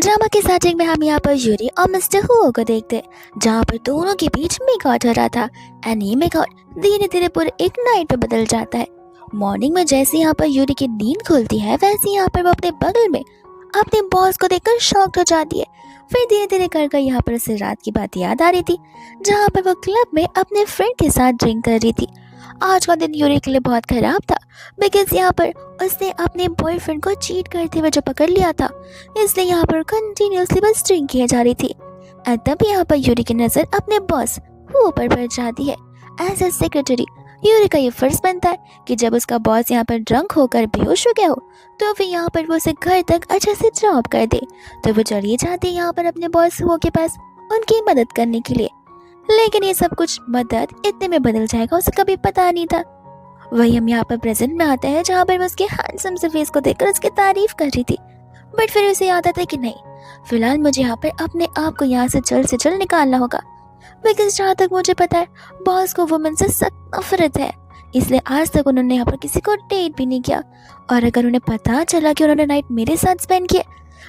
Drama के setting में हम यहाँ पर यूरी और मिस्टर हुओ को देखते हैं, जहाँ पर दोनों के बीच मेकआउट हो रहा था। एंड ये मेकआउट धीरे धीरे पूरे एक नाइट में बदल जाता है। मॉर्निंग में जैसे यहाँ पर यूरी की नींद खुलती है, वैसे यहाँ पर वो अपने बगल में अपने बॉस को देखकर शॉक्ड हो जाती है। फिर धीरे धीरे कर यहाँ पर उसे रात की बात याद आ रही थी, जहाँ पर वो क्लब में अपने फ्रेंड के साथ ड्रिंक कर रही थी। आज का दिन यूरी के लिए बहुत खराब था, बिकॉज यहाँ पर उसने अपने बॉयफ्रेंड को चीट करते हुए जो पकड़ लिया था, इसलिए यहाँ पर कंटिन्यूसली बस ड्रिंक की जा रही थी। और तब यहाँ पर यूरी की नजर अपने बॉस वो पर पड़ जाती है। एज ए सेक्रेटरी यूरी का ये फर्ज बनता है कि जब उसका बॉस यहाँ पर ड्रंक होकर बेहोश हो गया हो, तो फिर यहाँ पर वो उसे घर तक अच्छे से ड्रॉप कर दे। तो वो चली जाती है यहाँ पर अपने बॉस हुओ के पास उनकी मदद करने के लिए। लेकिन ये सब कुछ मदद इतने में बदल जाएगा उसे कभी पता नहीं था। वही हम यहाँ पर प्रेजेंट में आते हैं, जहाँ पर वो उसके हैंडसम से फेस को देखकर उसकी तारीफ कर रही थी। बट फिर उसे याद आता है कि नहीं, फिलहाल मुझे यहाँ पर अपने आप को यहाँ से जल्द निकालना होगा, बिकॉज जहाँ तक मुझे पता है बॉस को वुमेन से सख्त नफरत है। इसलिए आज तक उन्होंने यहाँ पर किसी को डेट भी नहीं किया, और अगर उन्हें पता चला कि उन्होंने नाइट मेरे साथ स्पेंड किया,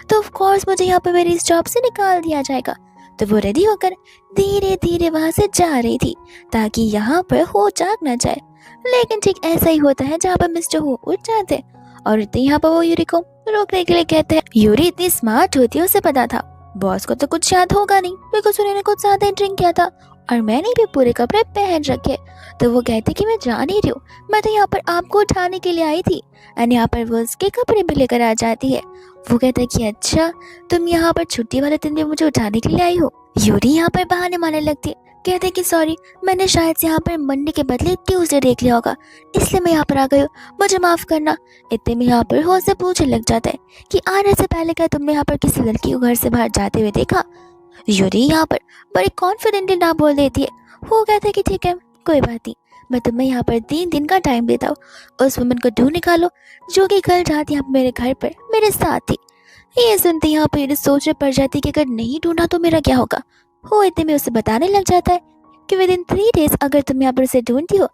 तो ऑफ कोर्स मुझे यहाँ पर मेरी इस जॉब से निकाल दिया जाएगा। तो वो रेडी होकर धीरे धीरे वहां से जा रही थी, ताकि यहाँ पर हो जाग न जाए। लेकिन ठीक ऐसा ही होता है, जहाँ पर मिस्टर हो उठ जाते और इतने यहाँ पर वो यूरी को रोकने के लिए कहते हैं। यूरी इतनी स्मार्ट होती है, उसे पता था बॉस को तो कुछ याद होगा नहीं, बिकॉज उन्होंने कुछ ज्यादा ड्रिंक किया था और मैंने भी पूरे कपड़े पहन रखे। तो वो कहते कि मैं जा नहीं रही हूँ, मैं तो यहाँ पर आपको उठाने के लिए आई थी। एंड यहाँ पर वो उसके कपड़े भी लेकर आ जाती है। वो कहता है कि अच्छा, तुम यहाँ पर छुट्टी वाले दिन भी मुझे उठाने के लिए आई हो। यूरी यहाँ पर बहाने मारने लगती है, कहते कि सॉरी, मैंने शायद से यहाँ पर मंडे के बदले ट्यूसडे देख लिया होगा, इसलिए मैं यहाँ पर आ गई हूँ, मुझे माफ करना। इतने में यहाँ पर हो से पूछने लग जाता है कि आने से पहले क्या तुमने यहाँ पर किसी लड़की को घर से बाहर जाते हुए देखा। यूरी यहाँ पर बड़ी कॉन्फिडेंटली ना बोल देती है। वो कहते कि ठीक है, कोई बात नहीं, मैं तुम्हें यहाँ पर 3 दिन का टाइम देता हूँ, उस वुमन को ढूंढ निकालो जो कि कल रात यहाँ मेरे घर पर मेरे साथ थी। ये सुनते यहाँ पर ये सोच में पड़ जाती कि अगर नहीं ढूंढा तो मेरा क्या होगा। वो इतने में उसे बताने लग जाता है कि विद इन 3 डेज अगर तुम यहाँ पर उसे ढूंढती हो,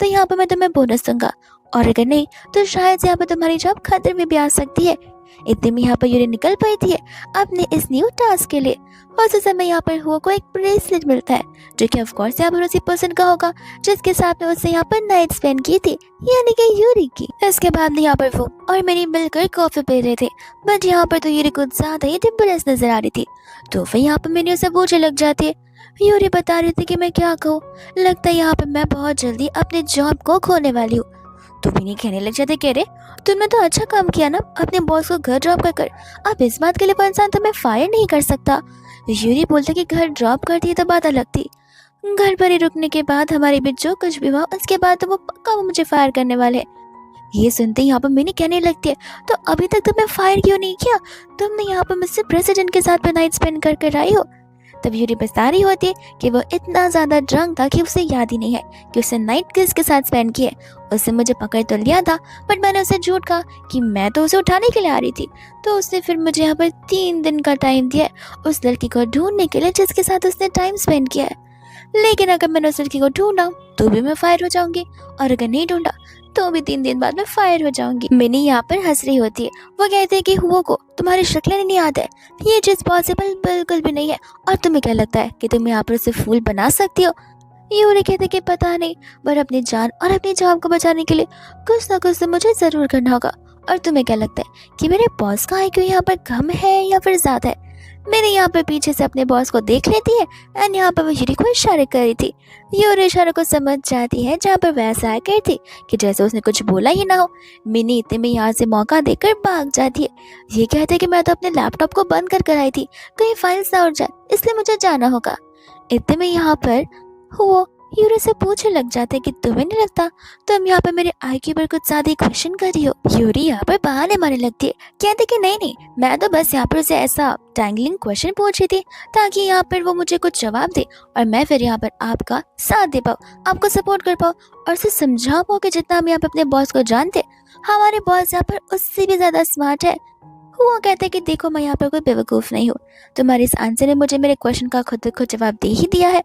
तो यहाँ पर मैं तुम्हें बोनस दूंगा, और अगर नहीं तो शायद यहाँ पर तुम्हारी जॉब खतरे में भी आ सकती है। इतने में यहाँ पर यूरी निकल पाई थी अपने इस न्यू टास्क के लिए। उस समय यहाँ पर हुआ को एक ब्रेसलेट मिलता है, जो कि ऑफ कोर्स यहाँ पर उसी पर्सन का होगा जिसके साथ में उससे यहाँ पर नाइट स्पेंड की थी, यानी कि यूरी की। इसके बाद यहाँ पर वो और मेरी मिलकर कॉफी पी रहे थे, बट यहाँ पर तो यूरी कुछ ज्यादा ही डिप्रेस नजर आ रही थी। तो फिर यहाँ पर मैंने उसे पूछने लग जाती है। यूरी बता रही थी कि मैं क्या कहूँ, लगता है यहाँ पर मैं बहुत जल्दी अपने जॉब को खोने वाली हूँ। तो भी नहीं कहने लग जाते, कह रहे तुमने तो अच्छा काम किया ना अपने बॉस को घर ड्रॉप कर। अब इस बात के लिए कोई इंसान तुम्हें फायर नहीं कर सकता। यूरी बोलते कि घर ड्रॉप कर दिए तो बात अलग थी, घर पर ही रुकने के बाद हमारे बीच जो कुछ भी हुआ उसके बाद तो वो पक्का वो मुझे फायर करने वाले। ये सुनते ही यहाँ पर मैंने कहने लगती है, तो अभी तक तुमने फायर क्यों नहीं किया, तुमने यहाँ पर मुझसे प्रेसिडेंट के साथ में नाइट स्पेंड कर आई हो। तब यूरी बता रही होती है कि वो इतना ज्यादा ड्रंक था कि उसे याद ही नहीं है कि उसने नाइट किसके साथ स्पेंड किए। उसने मुझे पकड़ तो लिया था, बट मैंने उसे झूठ कहा कि मैं तो उसे उठाने के लिए आ रही थी। तो उसने फिर मुझे यहाँ पर 3 दिन का टाइम दिया उस लड़की को ढूंढने के लिए जिसके साथ उसने टाइम स्पेंड किया है। लेकिन अगर मैंने उस लड़की को ढूंढा तो भी मैं फायर हो जाऊंगी, और अगर नहीं ढूंढा तो भी 3 दिन बाद मैं फायर हो जाऊंगी। मिनी यहाँ पर हंस रही होती है। वो कहते हैं कि हुआ को तुम्हारी शक्लें नहीं याद है, ये चीज पॉसिबल बिल्कुल भी नहीं है, और तुम्हें क्या लगता है कि तुम यहाँ पर उसे फूल बना सकती हो। यूरी कहते कि पता नहीं, पर अपनी जान और अपनी जॉब को बचाने के लिए कुछ ना कुछ तो मुझे जरूर करना होगा। और तुम्हें क्या लगता है कि मेरे बॉस का IQ यहाँ पर कम है या फिर ज्यादा है। मैंने यहाँ पर पीछे से अपने बॉस को देख लेती है, एंड यहाँ पर वो यूरी को इशारे कर रही थी। यूरी इशारे को समझ जाती है, जहाँ पर वैसा आ कर थी कि जैसे उसने कुछ बोला ही ना हो। मिनी इतने में यहाँ से मौका देकर भाग जाती है। ये कहते हैं कि मैं तो अपने लैपटॉप को बंद कर आई थी, कहीं फाइल्स ना उड़ जाए, इसलिए मुझे जाना होगा। इतने में यहाँ पर वो यूरी से पूछने लग जाते कि तुम्हें नहीं लगता तुम यहाँ पर मेरे IQ पर कुछ ज्यादा क्वेश्चन कर रही हो। यूरी यहाँ पर बहाने मारने लगती है, कहते कि नहीं, मैं तो बस यहाँ पर उसे ऐसा टैंगलिंग क्वेश्चन पूछ रही थी ताकि यहाँ पर वो मुझे कुछ जवाब दे, और मैं फिर यहाँ पर आपका साथ दे पाऊँ, आपको सपोर्ट कर पाऊँ, और उसे समझा पाऊँ कि जितना हम यहाँ पर अपने बॉस को जानते, हमारे बॉस यहाँ पर उससे भी ज्यादा स्मार्ट है। वो कहते कि देखो, मैं यहाँ पर कोई बेवकूफ़ नहीं हूँ, तुम्हारे इस आंसर ने मुझे मेरे क्वेश्चन का खुद ब खुद जवाब दे ही दिया है।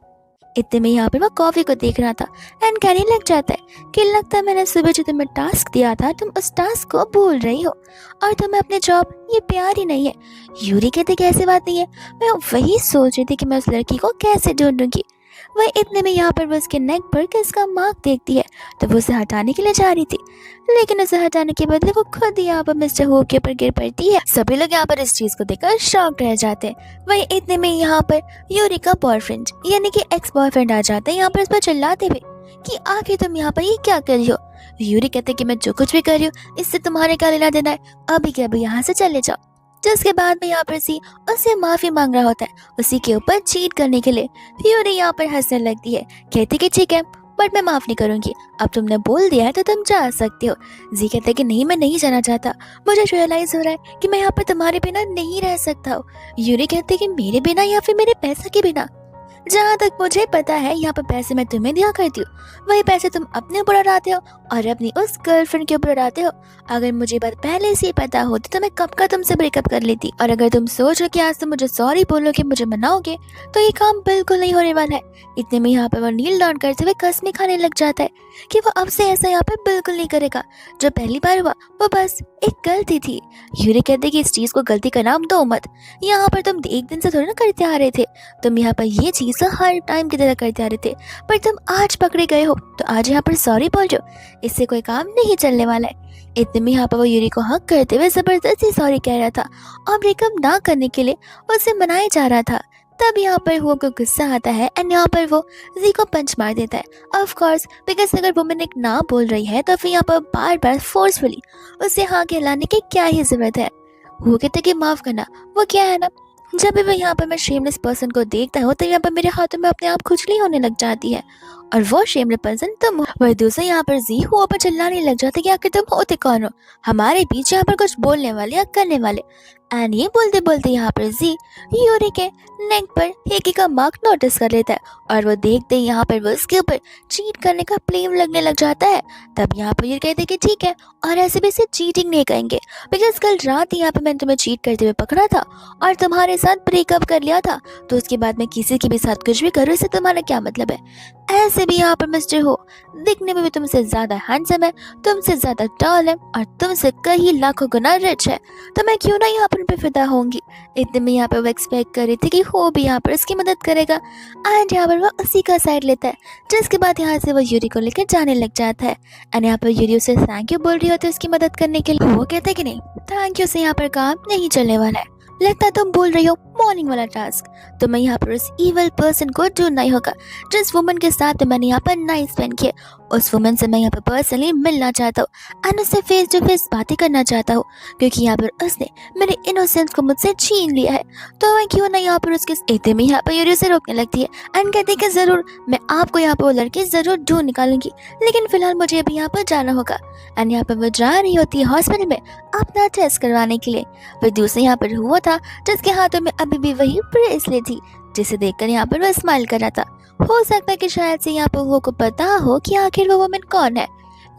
इतने में यहाँ पर वो कॉफी को देख रहा था एंड कहने लग जाता है कि लगता है मैंने सुबह जो तुम्हें टास्क दिया था तुम उस टास्क को भूल रही हो और तुम्हें अपने जॉब ये प्यार ही नहीं है। यूरी कहते कि ऐसी बात नहीं है, मैं वही सोच रही थी कि मैं उस लड़की को कैसे ढूंढूंगी। वह इतने में यहाँ पर वो उसके नेक पर किसका मार्क देखती है तो वो उसे हटाने के लिए जा रही थी, लेकिन उसे हटाने के बदले वो खुद ही यहाँ पर मिस्टर हो के ऊपर गिर पड़ती है। सभी लोग यहाँ पर इस चीज को देखकर शॉक रह जाते हैं। वही इतने में यहाँ पर यूरी का बॉयफ्रेंड यानी कि एक्स बॉयफ्रेंड आ जाता है यहाँ पर उस पर चिल्लाते हुए कि आखिर तुम यहाँ पर ये क्या कर रही हो। यूरी कहते कि मैं जो कुछ भी कर रही हूँ इससे तुम्हारे क्या लेना देना है, अभी के अभी यहाँ से चले जाओ। जिसके बाद में यहाँ पर सी उससे माफी मांग रहा होता है उसी के ऊपर चीट करने के लिए। यूरी यहाँ पर हंसने लगती है, कहती कि ठीक है बट मैं माफ नहीं करूंगी, अब तुमने बोल दिया है तो तुम जा सकते हो। जी कहते कि नहीं मैं नहीं जाना चाहता, मुझे रियलाइज हो रहा है कि मैं यहाँ पर तुम्हारे बिना नहीं रह सकता हूँ। यूरी कहते कि मेरे बिना या फिर मेरे पैसे के बिना, जहाँ तक मुझे पता है यहाँ पर पैसे मैं तुम्हें दिया करती हूँ, वही पैसे तुम अपने ऊपर उड़ाते हो और अपनी उस गर्लफ्रेंड के ऊपर उड़ाते हो। अगर मुझे बात पहले से ही पता होती तो मैं कब का तुमसे ब्रेकअप कर लेती। और अगर तुम सोच रहे कि आज तुम मुझे सॉरी बोलोगे मुझे मनाओगे तो ये काम बिल्कुल नहीं होने वाला है। इतने में यहाँ पर वो नील डाउन करते हुए कसमें खाने लग जाता है कि वो अब से ऐसा यहाँ पर बिल्कुल नहीं करेगा। जो पहली बार हुआ वो बस एक गलती थी। यूरी कहते कि इस चीज को गलती का नाम दो मत, यहाँ पर तुम एक दिन से थोड़ा ना करते आ रहे थे, तुम यहाँ पर ये चीज हर टाइम की तरह करते आ रहे थे पर तुम आज पकड़े गए हो तो आज यहाँ पर सॉरी बोल रहे हो, इससे कोई काम नहीं चलने वाला है। इतने में यहाँ पर वो यूरी को हक करते हुए जबरदस्ती सॉरी कह रहा था और ब्रेकअप ना करने के लिए उसे मनाया जा रहा था। तब यहाँ पर वो को गुस्सा आता है एंड यहाँ पर वो जी को पंच मार देता है। ऑफ कोर्स बिकॉज अगर वुमन एक ना बोल रही है तो फिर यहाँ पर बार बार फोर्सफुली उसे हाँ कहलाने की क्या ही जरूरत है। वो कहते कि माफ करना, वो क्या है ना, जब भी यहाँ पर मैं शेमलेस पर्सन को देखता हूँ तो यहाँ पर मेरे हाथों में अपने आप खुजली होने लग जाती है और वो शेमलेस पर्सन तुम हो। वही दूसरे यहाँ पर जी हुआ पर चिल्लाने लग जाते कि आखिर तुम होते कौन हो हमारे बीच यहाँ पर कुछ बोलने वाले या करने वाले। एंड ये बोलते बोलते यहाँ पर जी यूरी के नेक पर हेकी का मार्क नोटिस कर लेता है और वो देखते ही यहाँ पर वो उसके ऊपर चीट करने का ब्लेम लगने लग जाता है। तब यहाँ पर ये कहते कि ठीक है और ऐसे भी इसे चीटिंग नहीं कहेंगे बिकॉज कल रात यहाँ पे मैंने तुम्हें चीट करते हुए पकड़ा था और तुम्हारे साथ ब्रेकअप कर लिया था, तो उसके बाद मैं किसी के भी साथ कुछ भी करूँ इससे तुम्हारा क्या मतलब है। ऐसे भी यहाँ पर मिस्टर हो दिखने में भी तुमसे ज्यादा हैंडसम है, तुमसे ज्यादा टॉल है और तुमसे कई लाखों गुना रिच है, तो मैं क्यों ना यहाँ पर पे फिदा होंगी। इतने में यहाँ पर वो एक्सपेक्ट कर रही थी कि हो भी यहाँ पर उसकी मदद करेगा एंड यहाँ पर वो उसी का साइड लेता है। जिसके बाद यहाँ से वो यूरी को लेकर जाने लग जाता है एंड यहाँ पर यूरी उसे थैंक यू बोल रही होती है उसकी मदद करने के लिए। वो कहते हैं कि नहीं थैंक यू से यहाँ पर काम नहीं चलने वाला है, लगता है तुम बोल रही हो मॉर्निंग वाला टास्क, तो मैं यहाँ पर उस इवल पर्सन को ढूंढना ही होगा जिस वुमन के साथ मैंने यहाँ पर नाइट स्पेंड किया। उस वुमन से मैं यहाँ पर पर्सनली मिलना चाहता हूँ एंड उससे फेस टू फेस बातें करना चाहता हूँ क्योंकि यहाँ पर उसने मेरे इनोसेंस को मुझसे छीन लिया है, तो मैं क्यों ना यहाँ पर उसके। इतने में यहाँ पर यूरी से रोकने लगती है एंड कहती है कि जरूर मैं आपको यहाँ पर वो लड़की जरूर ढूंढ निकालूंगी, लेकिन फिलहाल मुझे अभी यहाँ पर जाना होगा। एंड यहाँ पर वो जा रही होती है हॉस्पिटल में अपना टेस्ट करवाने के लिए। फिर दूसरे यहाँ पर हुआ था जिसके हाथों में अभी भी वही ब्रेसलेट थी जिसे देखकर यहाँ पर वो स्माइल कर रहा था। हो सकता है कि शायद से यहाँ पर वो को पता हो कि आखिर वो वुमन कौन है,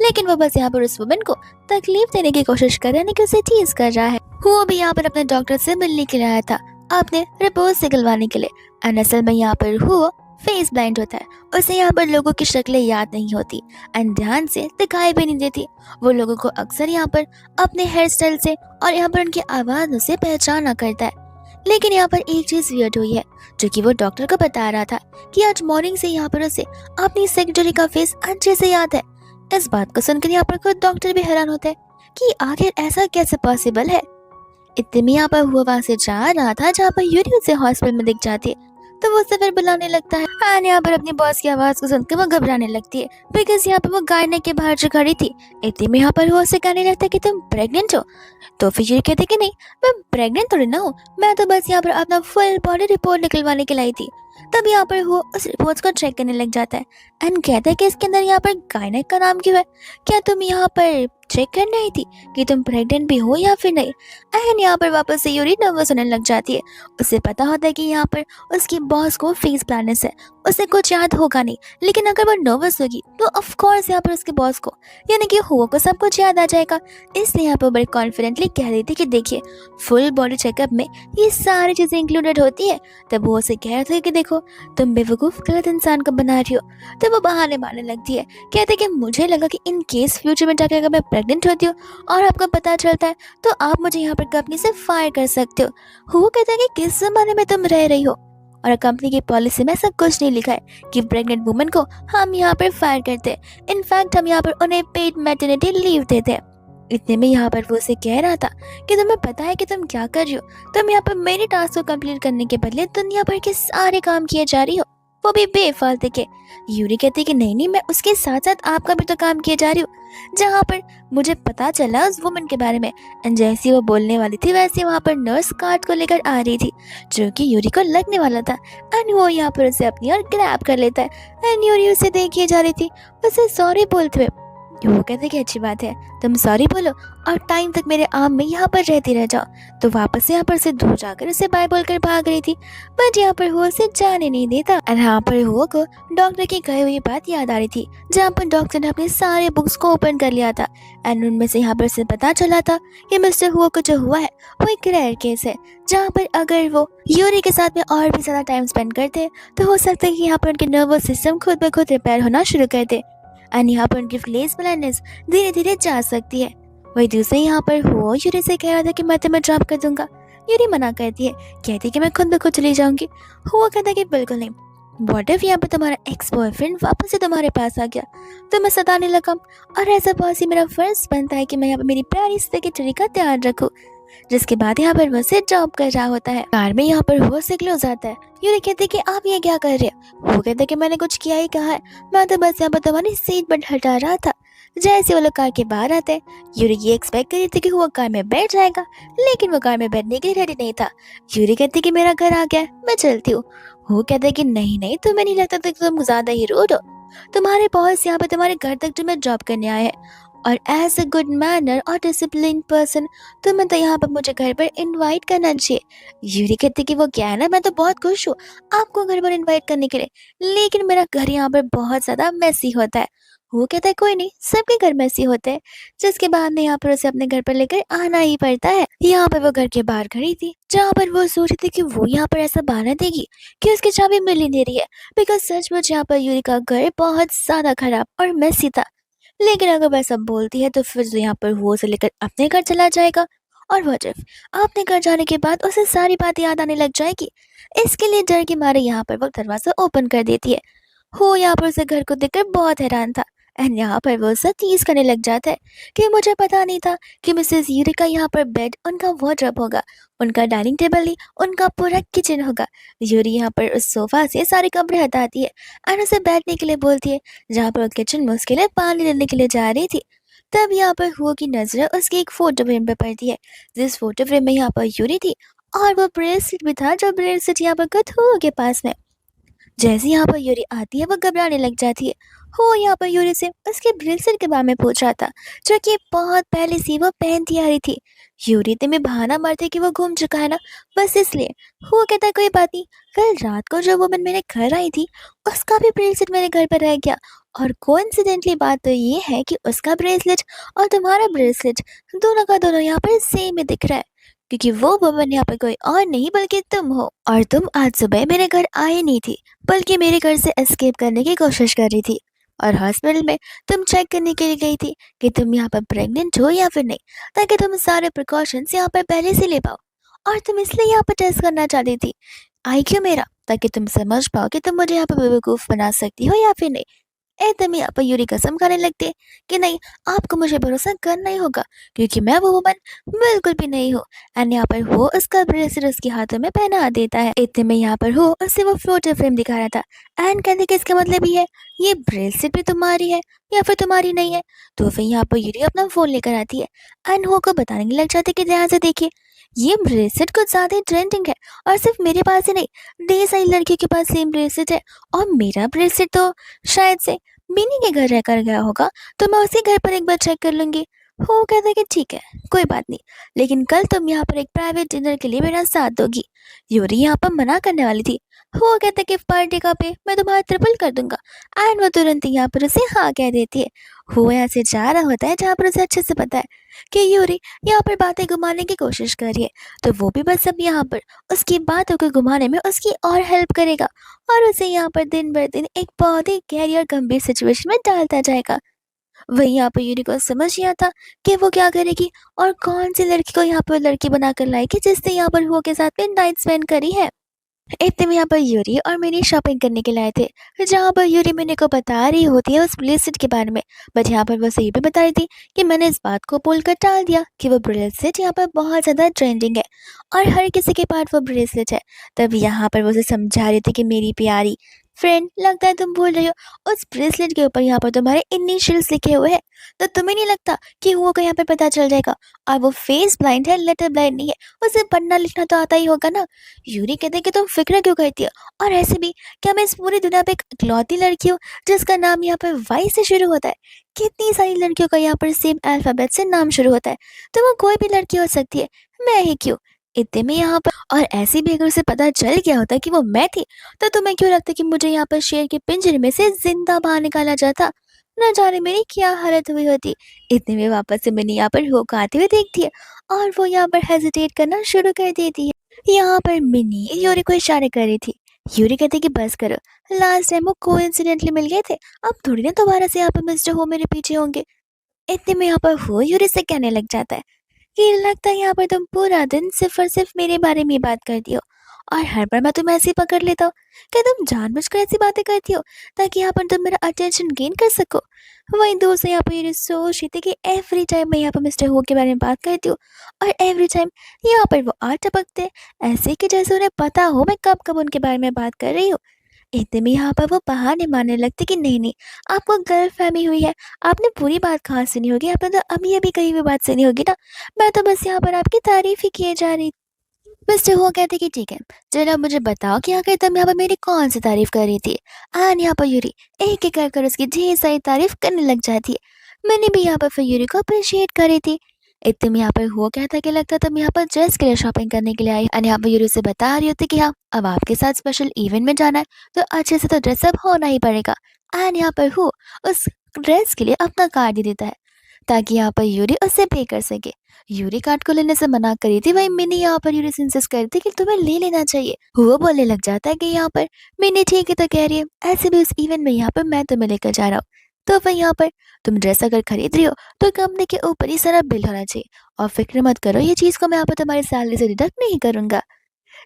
लेकिन वो बस यहाँ पर उस वुमन को तकलीफ देने की कोशिश कर रहा है कि उसे टीज कर रहा है। वो भी यहाँ पर अपने डॉक्टर से मिलने के लिए आया था अपने रिपोर्ट निकलवाने के लिए एंड असल में यहाँ पर वो फेस ब्लाइंड होता है, उसे यहाँ पर लोगों की शक्लें याद नहीं होती एंड ध्यान से दिखाई भी नहीं देती। वो लोगों को अक्सर यहाँ पर अपने हेयर स्टाइल से और यहाँ पर उनकी आवाज़ों से पहचाना करता है। लेकिन यहाँ पर एक चीज वियर्ड हुई है जो कि वो डॉक्टर को बता रहा था कि आज मॉर्निंग से यहाँ पर उसे अपनी सेक्रेटरी का फेस अच्छे से याद है। इस बात को सुनकर यहाँ पर खुद डॉक्टर भी हैरान होता है कि आखिर ऐसा कैसे पॉसिबल है। इतने में यहाँ पर हुआ वहां से जा रहा था जहाँ पर यूरी उसे हॉस्पिटल में दिख जाती है, तो वो उसे फिर बुलाने लगता है एंड यहाँ पर अपनी बॉस की आवाज को सुनकर वो घबराने लगती है बिकॉज यहाँ पर वो गायने के बाहर जो खड़ी थी। इतने में यहाँ पर वो उसे कहने लगता है कि तुम प्रेग्नेंट हो, तो फिर यूरी कहते कि नहीं मैं प्रेग्नेंट थोड़ी ना हूँ, मैं तो बस यहाँ पर अपना फुल बॉडी रिपोर्ट निकलवाने के लाई थी। तब यहाँ पर वो उस रिपोर्ट्स को चेक करने लग जाता है एंड कहता है कि इसके अंदर यहाँ पर गायनेक का नाम क्यों है, क्या तुम यहाँ पर चेक करने आई थी कि तुम प्रेग्नेंट भी हो या फिर नहीं। एंड यहाँ पर वापस से यूरी नर्वस होने लग जाती है। उसे पता होता है कि यहाँ पर उसकी बॉस को फेस ब्लाइंडनेस है, उसे कुछ याद होगा नहीं, लेकिन अगर वो नर्वस होगी तो ऑफ कोर्स यहाँ पर उसके बॉस को यानी कि हुआ को सब कुछ याद आ जाएगा। इसलिए यहाँ पर बड़े कॉन्फिडेंटली कह रही थी कि देखिए फुल बॉडी चेकअप में ये सारी चीज़ें इंक्लूडेड होती है। तब वो उसे कह रहे थे कि देखो तुम बेवकूफ़ गलत इंसान को बना रही हो। तब वो बहाने मारने लगती है, कहते कि मुझे लगा कि इन केस फ्यूचर में जाकर अगर मैं प्रेग्नेंट होती हूँ और आपको पता चलता है तो आप मुझे यहाँ पर कंपनी से फायर कर सकते हो। वो कहता है कि किस ज़माने में तुम रह रही हो, और कंपनी की पॉलिसी में ऐसा कुछ नहीं लिखा है कि प्रेग्नेंट वुमन को हम यहाँ पर फायर करते हैं। इनफैक्ट हम यहाँ पर उन्हें पेड मैटरनिटी लीव देते हैं। इतने में यहाँ पर वो उसे कह रहा था कि तुम्हें पता है कि तुम क्या कर रही हो, तुम यहाँ पर मेरे टास्क को कंप्लीट करने के बदले दुनिया भर के सारे काम किए जा रही हो, वो भी बेफालतू के। यूरी कहती कि नहीं नहीं, मैं उसके साथ साथ आपका भी तो काम किए जा रही हूँ। जहाँ पर मुझे पता चला उस वुमन के बारे में, एंड जैसी वो बोलने वाली थी वैसे वहाँ पर नर्स कार्ड को लेकर आ रही थी जो कि यूरी को लगने वाला था। एंड वो यहाँ पर उसे अपनी ओर ग्रैब कर लेता है एंड यूरी उसे देखिए जा रही थी उसे सॉरी बोलते हुए। वो कहते कि अच्छी बात है, तुम सॉरी बोलो और टाइम तक मेरे आर्म में यहाँ पर रहती रह जाओ। तो वापस यहाँ पर से दूर जाकर उसे बाय बोलकर भाग रही थी, बट यहाँ पर वो उसे जाने नहीं देता। और यहाँ पर हुआ को डॉक्टर की कही हुई बात याद आ रही थी, जहाँ पर डॉक्टर ने अपने सारे बुक्स को ओपन कर लिया था एंड उनमें से यहाँ पर से पता चला था कि मिस्टर हुआ को जो हुआ है वो एक रेयर केस है, जहाँ पर अगर वो यूरी के साथ में और भी ज़्यादा टाइम स्पेंड करते तो हो सकता है कि यहाँ पर उनके नर्वस सिस्टम खुद ब खुद रिपेयर होना शुरू कर दे एंड यहाँ पर उनकी फेस ब्लाइंडनेस धीरे धीरे जा सकती है। वही दूसरे यहाँ पर हो यूरी से कह रहा था कि मैं तुम्हें ड्रॉप कर दूंगा। यूरी मना करती है, कहती कि मैं खुद ब खुद चली जाऊंगी। हुआ कहता है कि बिल्कुल नहीं, व्हाट इफ यहाँ पर तुम्हारा एक्स बॉयफ्रेंड वापस से तुम्हारे पास आ गया तो मैं सताने लगा, और ऐसा बॉस ही मेरा फर्ज बनता है कि मैं यहाँ पर मेरी प्यारी सेक्रेटरी का ध्यान रखूँ। जिसके बाद यहाँ पर वह जॉब कर रहा होता है। कार में यहाँ पर वो से क्लोज आता है। यूरी कहते कि आप ये क्या कर रहे हो। वो कहते कि मैंने कुछ किया ही कहा है, मैं तो बस यहाँ पर तुम्हारी सीट बेल्ट हटा रहा था। जैसे वो लोग कार के बाहर आते हैं, यूरी ये एक्सपेक्ट कर रही थी कि वो कार में बैठ जाएगा, लेकिन वो कार में बैठने के लिए रेडी नहीं था। यूरी कहती कि मेरा घर आ गया है, मैं चलती हूँ। वो कहते कि नहीं नहीं, तुम्हें नहीं लगता कि तुम ज्यादा ही रूड हो, तुम्हारे बॉस यहाँ पर तुम्हारे घर तक तुम्हें जॉब करने आए हैं, और एज अ गुड मैनर और डिसिप्लिन पर्सन तुम्हें तो यहाँ पर मुझे घर पर इनवाइट करना चाहिए। यूरी कहती कि वो क्या है ना, मैं तो बहुत खुश हूँ आपको घर पर इनवाइट करने के लिए, लेकिन मेरा घर यहाँ पर बहुत ज़्यादा मैसी होता है। वो कहता है कोई नहीं, सबके घर मैसी होते हैं। जिसके बाद में यहाँ पर उसे अपने घर पर लेकर आना ही पड़ता है। यहाँ पर वो घर के बाहर खड़ी थी, जहाँ पर वो सोच रही थी कि वो यहाँ पर ऐसा बहाना देगी कि उसकी चाबी मिल ही नहीं रही है, बिकॉज सचमुच यहाँ पर यूरी का घर बहुत ज़्यादा खराब और मैसी था। लेकिन अगर वह सब बोलती है तो फिर यहाँ पर वो उसे लेकर अपने घर चला जाएगा, और वो जब अपने घर जाने के बाद उसे सारी बातें याद आने लग जाएगी। इसके लिए डर के मारे यहाँ पर वो दरवाजा ओपन कर देती है। हो यहाँ पर उसे घर को देखकर बहुत हैरान था एंड यहाँ पर वो उससे टीज करने लग जाता है कि मुझे पता नहीं था कि मिसेस यूरी का यहाँ पर बेड उनका वार्डरोब होगा, उनका डाइनिंग टेबल ही उनका पूरा किचन होगा। यूरी यहाँ पर उस सोफा से सारे कपड़े हटाती है एंड उसे बैठने के लिए बोलती है, जहाँ पर वो किचन में उसके लिए पानी लेने के लिए जा रही थी। तब यहाँ पर हुआ की नजर उसकी एक फोटो फ्रेम पर पड़ती है, जिस फोटो फ्रेम में यहाँ पर यूरी थी और वो ब्रेसलेट भी था, जो ब्रेसलेट यहाँ पर खुद हुआ के पास में। जैसे यहाँ पर यूरी आती है वो घबराने लग जाती है। हो यहाँ पर यूरी से उसके ब्रेसलेट के बारे में पूछ रहा था, जो कि बहुत पहले से वो पहनती आ रही थी। यूरी तो में बहाना मारते कि वो घूम चुका है ना, बस इसलिए। वो कहता है कोई बात नहीं, कल रात को जो वुमन मेरे घर आई थी उसका भी ब्रेसलेट मेरे घर पर रह गया, और कोइंसिडेंटली बात तो ये है कि उसका ब्रेसलेट और तुम्हारा ब्रेसलेट दोनों का दोनों यहाँ पर सेम ही दिख रहा है, क्योंकि वो वुमन यहाँ पर कोई और नहीं बल्कि तुम हो, और तुम आज सुबह मेरे घर आए नहीं थी बल्कि मेरे घर से एस्केप करने की कोशिश कर रही थी, और हॉस्पिटल में तुम चेक करने के लिए गई थी कि तुम यहाँ पर प्रेग्नेंट हो या फिर नहीं, ताकि तुम सारे प्रिकॉशंस यहाँ पर पहले से ले पाओ, और तुम इसलिए यहाँ पर टेस्ट करना चाहती थी आई क्यों मेरा, ताकि तुम समझ पाओ कि तुम मुझे यहाँ पर बेवकूफ़ बना सकती हो या फिर नहीं। एकदम यहाँ पर यूरी कसम खाने लगती है कि नहीं, आपको मुझे भरोसा करना ही होगा, क्योंकि मैं वो वुमन बिल्कुल भी नहीं हूँ। एंड यहाँ पर हो उसका ब्रेसलेट उसके हाथों में पहना देता है। इतने में यहाँ पर हो उससे वो फोटो फ्रेम दिखा रहा था एंड कहते कि इसका मतलब ये है ये ब्रेसलेट भी तुम्हारी है या फिर तुम्हारी नहीं है। तो फिर यहाँ पर यूरी अपना फोन लेकर आती है एंड हो को बताने लग जाती है कि ध्यान से देखिए, ये ब्रेसलेट कुछ ज्यादा ट्रेंडिंग है, और सिर्फ मेरे पास ही नहीं, ढेर सारी लड़कियों के पास सेम ब्रेसलेट है, और मेरा ब्रेसलेट तो शायद से मिनी के घर रहकर गया होगा, तो मैं उसी घर पर एक बार चेक कर लूंगी। वो कहता है कि ठीक है, कोई बात नहीं, लेकिन कल तुम यहाँ पर एक प्राइवेट डिनर के लिए मेरा साथ दोगी। यूरी यहाँ पर मना करने वाली थी। वो कहता है कि पार्टी का पे मैं तुम्हारा ट्रिपल कर दूंगा। एंड वो तुरंत ही यहाँ पर उसे हाँ कह देती है। वो यहाँ से जा रहा होता है जहाँ पर उसे अच्छे से पता है कि यूरी यहाँ पर बातें घुमाने की कोशिश कर रही है, तो वो भी बस अब यहाँ पर उसकी बातों को घुमाने में उसकी और हेल्प करेगा और उसे यहाँ पर दिन ब दिन एक बहुत ही गहरी और गंभीर सिचुएशन में डालता जाएगा। वहीं यहाँ पे यूरी को समझ नहीं आता कि वो क्या करेगी और कौन सी लड़की को यहाँ पे लड़की बनाकर लाएगी जिसने यहाँ पर वो के साथ में नाइट स्पेंड करी है। इतने में यहाँ पर यूरी और मिनी शॉपिंग करने के लिए आए थे, जहाँ पर यूरी मिनी को बता रही होती है उस ब्रेसलेट के बारे में। बट यहाँ पर वो सही भी बता रही थी कि मैंने इस बात को बोलकर टाल दिया कि वो ब्रेसलेट यहाँ पर बहुत ज़्यादा ट्रेंडिंग है और हर किसी के पास वो ब्रेसलेट है। तब यहाँ पर वो उसे समझा रही थी कि मेरी प्यारी फ्रेंड, लगता है तुम भूल रही हो उस ब्रेसलेट के ऊपर यहाँ पर तुम्हारे इनिशियल्स लिखे हुए हैं, तो तुम्हें नहीं लगता कि वो को यहाँ पर पता चल जाएगा। और वो फेस ब्लाइंड है, लेटर ब्लाइंड नहीं है, उसे पढ़ना लिखना तो आता ही होगा ना। यूरी कहते कि तुम फिक्र क्यों करती हो, और ऐसे भी क्या मैं इस पूरी दुनिया पे एक इकलौती लड़की हूँ जिसका नाम यहाँ पर वाई से शुरू होता है। कितनी सारी लड़कियों का यहाँ पर सेम अल्फाबेट से नाम शुरू होता है, तो वो कोई भी लड़की हो सकती है, मैं ही क्यों। इतने में यहाँ पर और ऐसे भी अगर उसे पता चल गया होता कि वो मैं थी, तो तुम्हें क्यों लगता कि मुझे यहाँ पर शेर के पिंजरे में से जिंदा बाहर निकाला जाता। न जाने मेरी क्या हालत हुई होती। इतने में वापस से मैंने यहाँ पर होक आते हुए देखती है और वो यहाँ पर हेजिटेट करना शुरू कर देती है। यहाँ पर मिनी यूरी को इशारे कर रही थी। यूरी कहती कि बस करो, लास्ट टाइम वो कोइंसिडेंटली मिल गए थे, अब थोड़ी ना दोबारा से यहाँ पर मिस्टर हो मेरे पीछे होंगे। इतने में यहाँ पर वो यूरी से कहने लग जाता है कि लगता है यहाँ पर तुम पूरा दिन सिर्फ और सिर्फ मेरे बारे में ही बात करती हो और हर बार मैं तुम्हें ऐसे ही पकड़ लेता हूँ। क्या तुम जानबूझकर ऐसी बातें करती हो ताकि यहाँ पर तुम मेरा अटेंशन गेन कर सको। वहीं दूसरे यहाँ पर ये सोच रही थी कि एवरी टाइम मैं यहाँ पर मिस्टर हो के बारे में बात करती हूँ और एवरी टाइम यहाँ पर वो आ टपकते ऐसे कि जैसे उन्हें पता हो मैं कब कब उनके बारे में बात कर रही हूँ। इतने में यहाँ पर वो बहाने मारने लगती कि नहीं नहीं, आपको गलतफहमी हुई है, आपने पूरी बात कहाँ सुनी होगी, आपने तो अभी अभी कहीं भी बात सुनी होगी ना, मैं तो बस यहाँ पर आपकी तारीफ ही किए जा रही। मिस्टर हो कहते कि ठीक है, जरा मुझे बताओ कि आखिर तुम यहाँ पर मेरी कौन सी तारीफ कर रही थी। एंड यहाँ पर यूरी एक एक कर उसकी ढेर सारी तारीफ करने लग जाती है। मैंने भी यहाँ पर फिर यूरी को अप्रिशिएट कर रही थी। इतने में यहाँ पर हो कहता कि लगता तुम यहाँ पर ड्रेस के लिए शॉपिंग करने के लिए आई। एंड यहाँ पर यूरी से बता रही होती कि हाँ, अब आपके साथ स्पेशल इवेंट में जाना है तो अच्छे से तो ड्रेसअप होना ही पड़ेगा। एंड यहाँ पर हो उस ड्रेस के लिए अपना कार्ड दे देता है ताकि यहाँ पर यूरी उससे पे कर सके। यूरी कार्ड को लेने से मना करी थी, वही मिनी यहाँ पर यूरी से इंसिस्ट करती कि तुम्हें ले लेना चाहिए। वो बोलने लग जाता है कि यहाँ पर मिनी ठीक है तो कह रही है, ऐसे भी उस इवेंट में यहाँ पर मैं तुम्हें लेकर जा रहा हूँ, तो वह यहाँ पर तुम ड्रेस अगर खरीद रही हो तो कंपनी के ऊपर ही सारा बिल होना चाहिए और फिक्र मत करो, ये चीज़ को मैं यहाँ पर तुम्हारी सैलरी से डिडक्ट नहीं करूंगा।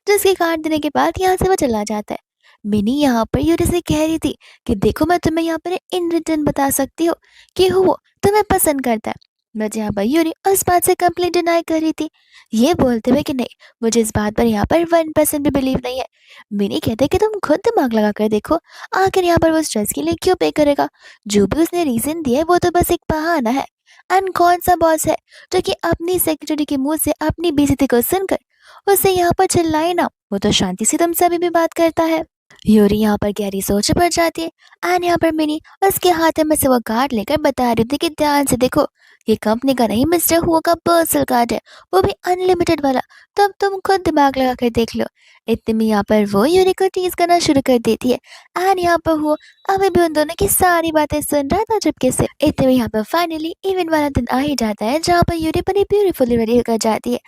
जिसके कार्ड देने के बाद यहाँ से वो चला जाता है। मिनी यहाँ पर यूरी से कह रही थी कि देखो मैं तुम्हें यहाँ पर इन रिटर्न बता सकती हूँ कि वो तुम्हें पसंद करता है। बट यहाँ पर यूरी उस बात से कंप्लीट डिनाई कर रही थी, ये बोलते हुए कि नहीं, मुझे इस बात पर यहाँ पर 1% भी बिलीव नहीं है। मिनी कहते कि तुम खुद दिमाग लगा कर देखो, आखिर यहाँ पर वो स्ट्रेस के लिए क्यों पे करेगा, जो भी उसने रीजन दिया है वो तो बस एक बहाना है। एंड कौन सा बॉस है जो कि अपनी सेक्रेटरी के मुंह से अपनी बेइज्जती को सुनकर उसे यहाँ पर चिल्लाए ना, वो तो शांति से तुम सभी भी बात करता है। यूरी यहाँ पर गहरी सोच में पड़ जाती है। एंड यहाँ पर मिनी उसके हाथ में से वो कार्ड लेकर बता रही थी कि ध्यान से देखो, ये कंपनी का नहीं मिस्टर हुआ का पर्सनल कार्ड है, वो भी अनलिमिटेड वाला, तब तुम खुद दिमाग लगा कर देख लो। इतने में यहाँ पर वो यूरी को टीज करना शुरू कर देती है। एंड यहाँ पर वो अभी भी उन दोनों की सारी बातें सुन रहा था चुपके से। इतने में यहाँ पर फाइनली इवेंट वाला दिन आ ही जाता है जहाँ पर यूरी बड़ी ब्यूटीफुली रेडी होकर जाती है।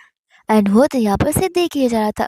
एंड वो तो यहाँ पर उसे देख ही जा रहा था।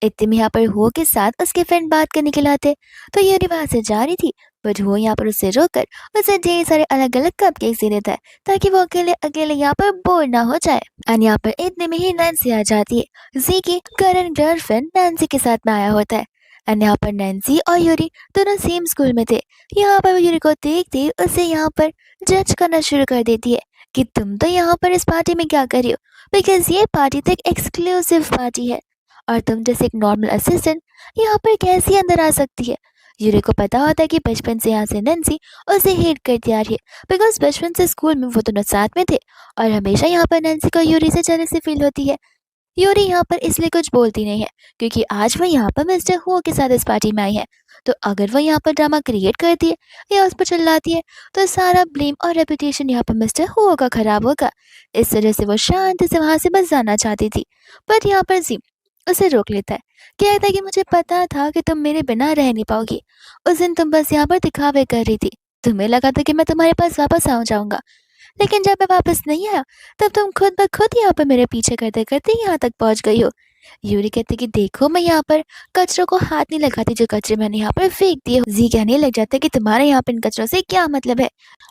इतने में यहाँ पर हो के साथ उसके फ्रेंड बात करने के लिए आते, तो यूरी वहां से जा रही थी, बट वो यहाँ पर उसे रोककर उसे ढेर सारे अलग अलग कपकेक्स दे देता है ताकि वो अकेले अकेले यहाँ पर बोर ना हो जाए। एंड यहाँ पर इतने में ही नैन्सी आ जाती है। जी की करंट गर्लफ्रेंड नैन्सी के साथ में आया होता है। एंड यहाँ पर नैन्सी और यूरी दोनों सेम स्कूल में थे। यहाँ पर वो यूरी को देखते ही उसे यहाँ पर जज करना शुरू कर देती है कि तुम तो यहाँ पर इस पार्टी में क्या कर रही हो, बिकॉज ये पार्टी तो एक एक्सक्लूसिव पार्टी है और तुम जैसे एक नॉर्मल असिस्टेंट यहाँ पर कैसे अंदर आ सकती है। यूरी को पता होता है कि बचपन से यहाँ से नैन्सी उसे हेट करती आ रही है, बिकॉज बचपन से स्कूल में वो दोनों साथ में थे और हमेशा यहाँ पर नैन्सी को यूरी से जेलसी फील होती है। यूरी यहाँ पर इसलिए कुछ बोलती नहीं है क्योंकि आज वो यहाँ पर मिस्टर हुओ के साथ इस पार्टी में आई है। तो अगर वो यहाँ पर ड्रामा क्रिएट करती है या उस पर चिल्लाती है तो सारा ब्लेम और रेपुटेशन यहाँ पर मिस्टर हुओ का खराब होगा। इस तरह से वो शांति से वहां से बस जाना चाहती थी, पर यहाँ पर जी उसे रोक लेता है। कहता है कि मुझे पता था कि तुम मेरे बिना रह नहीं पाओगी। उस दिन तुम बस यहाँ पर दिखावे कर रही थी। तुम्हें लगा था कि मैं तुम्हारे पास वापस आ जाऊंगा, लेकिन जब मैं वापस नहीं आया तब तुम खुद ब खुद यहाँ पर मेरे पीछे करते करते यहाँ तक पहुँच गई हो। यूरी कहती कि देखो मैं यहाँ पर कचरों को हाथ नहीं लगाती जो कचरे मैंने यहाँ पर फेंक दिए। जी कहने लग जाता है कि तुम्हारे यहाँ पर इन कचरों से क्या मतलब है।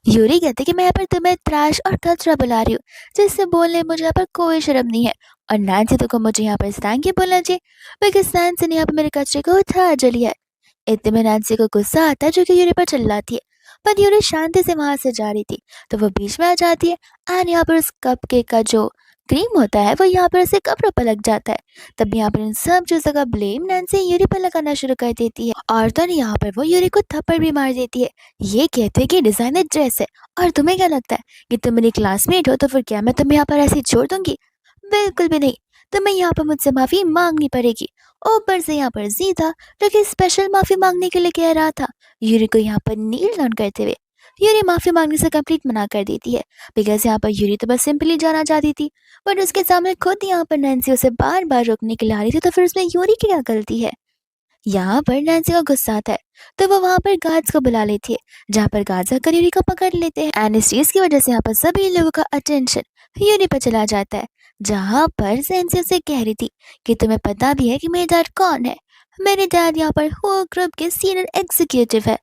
यूरी कहती कि मैं यहाँ पर तुम्हें ट्रैश और कचरा बुला रही हूँ, जिससे बोलने मुझे यहाँ पर कोई शर्म नहीं है। और नैन्सी तो को मुझे यहाँ पर थैंक यू बोलना चाहिए, बिकॉज नैन्सी ने यहाँ पर मेरे कचरे को उठा जलिया है। इतने में नैन्सी को गुस्सा आता है जो कि यूरी पर चिल्लाती है, पर यूरी शांति से वहां से जा रही थी तो वो बीच में आ जाती है एंड यहाँ पर उस कप केक का जो क्रीम होता है वो यहाँ पर उसके कपड़ों पर लग जाता है। तब यहाँ पर इन सब चीजों का ब्लेम नैन्सी यूरी पर लगाना शुरू कर देती है और तो यहाँ पर वो यूरी को थप्पड़ भी मार देती है। ये कहते हैं कि डिजाइनर ड्रेस है और तुम्हें क्या लगता है कि तुम मेरी क्लासमेट हो तो फिर क्या मैं तुम्हें यहाँ पर ऐसे ही छोड़ दूंगी? बिल्कुल भी नहीं, तुम्हें यहाँ पर मुझसे माफी मांगनी पड़ेगी। ऊपर से यहाँ पर जी था जो कि स्पेशल माफी मांगने के लिए कह रहा था। यूरी को यहाँ पर नील डाउन करते हुए यूरी माफी मांगने से कंप्लीट मना कर देती है, बिकॉज यहाँ पर यूरी तो बस सिंपली जाना चाहती थी, बट उसके सामने खुद यहाँ पर नैन्सी उसे बार बार रोकने के लिए आ रही थी, तो फिर उसमें यूरी की क्या गलती है। यहाँ पर नैन्सी को गुस्सा आता है तो वो वहां पर गार्ड्स को बुला लेती है, जहाँ पर गार्ड्स आकर यूरी को पकड़ लेते हैं एंड इस चीज की वजह से यहाँ पर सभी लोगों का अटेंशन यूरी पर चला जाता है। जहाँ पर नैन्सी उसे कह रही थी कि तुम्हें पता भी है कि मेरे डैड कौन है। मेरे डैड यहाँ पर हो ग्रुप के सीनियर एग्जीक्यूटिव है।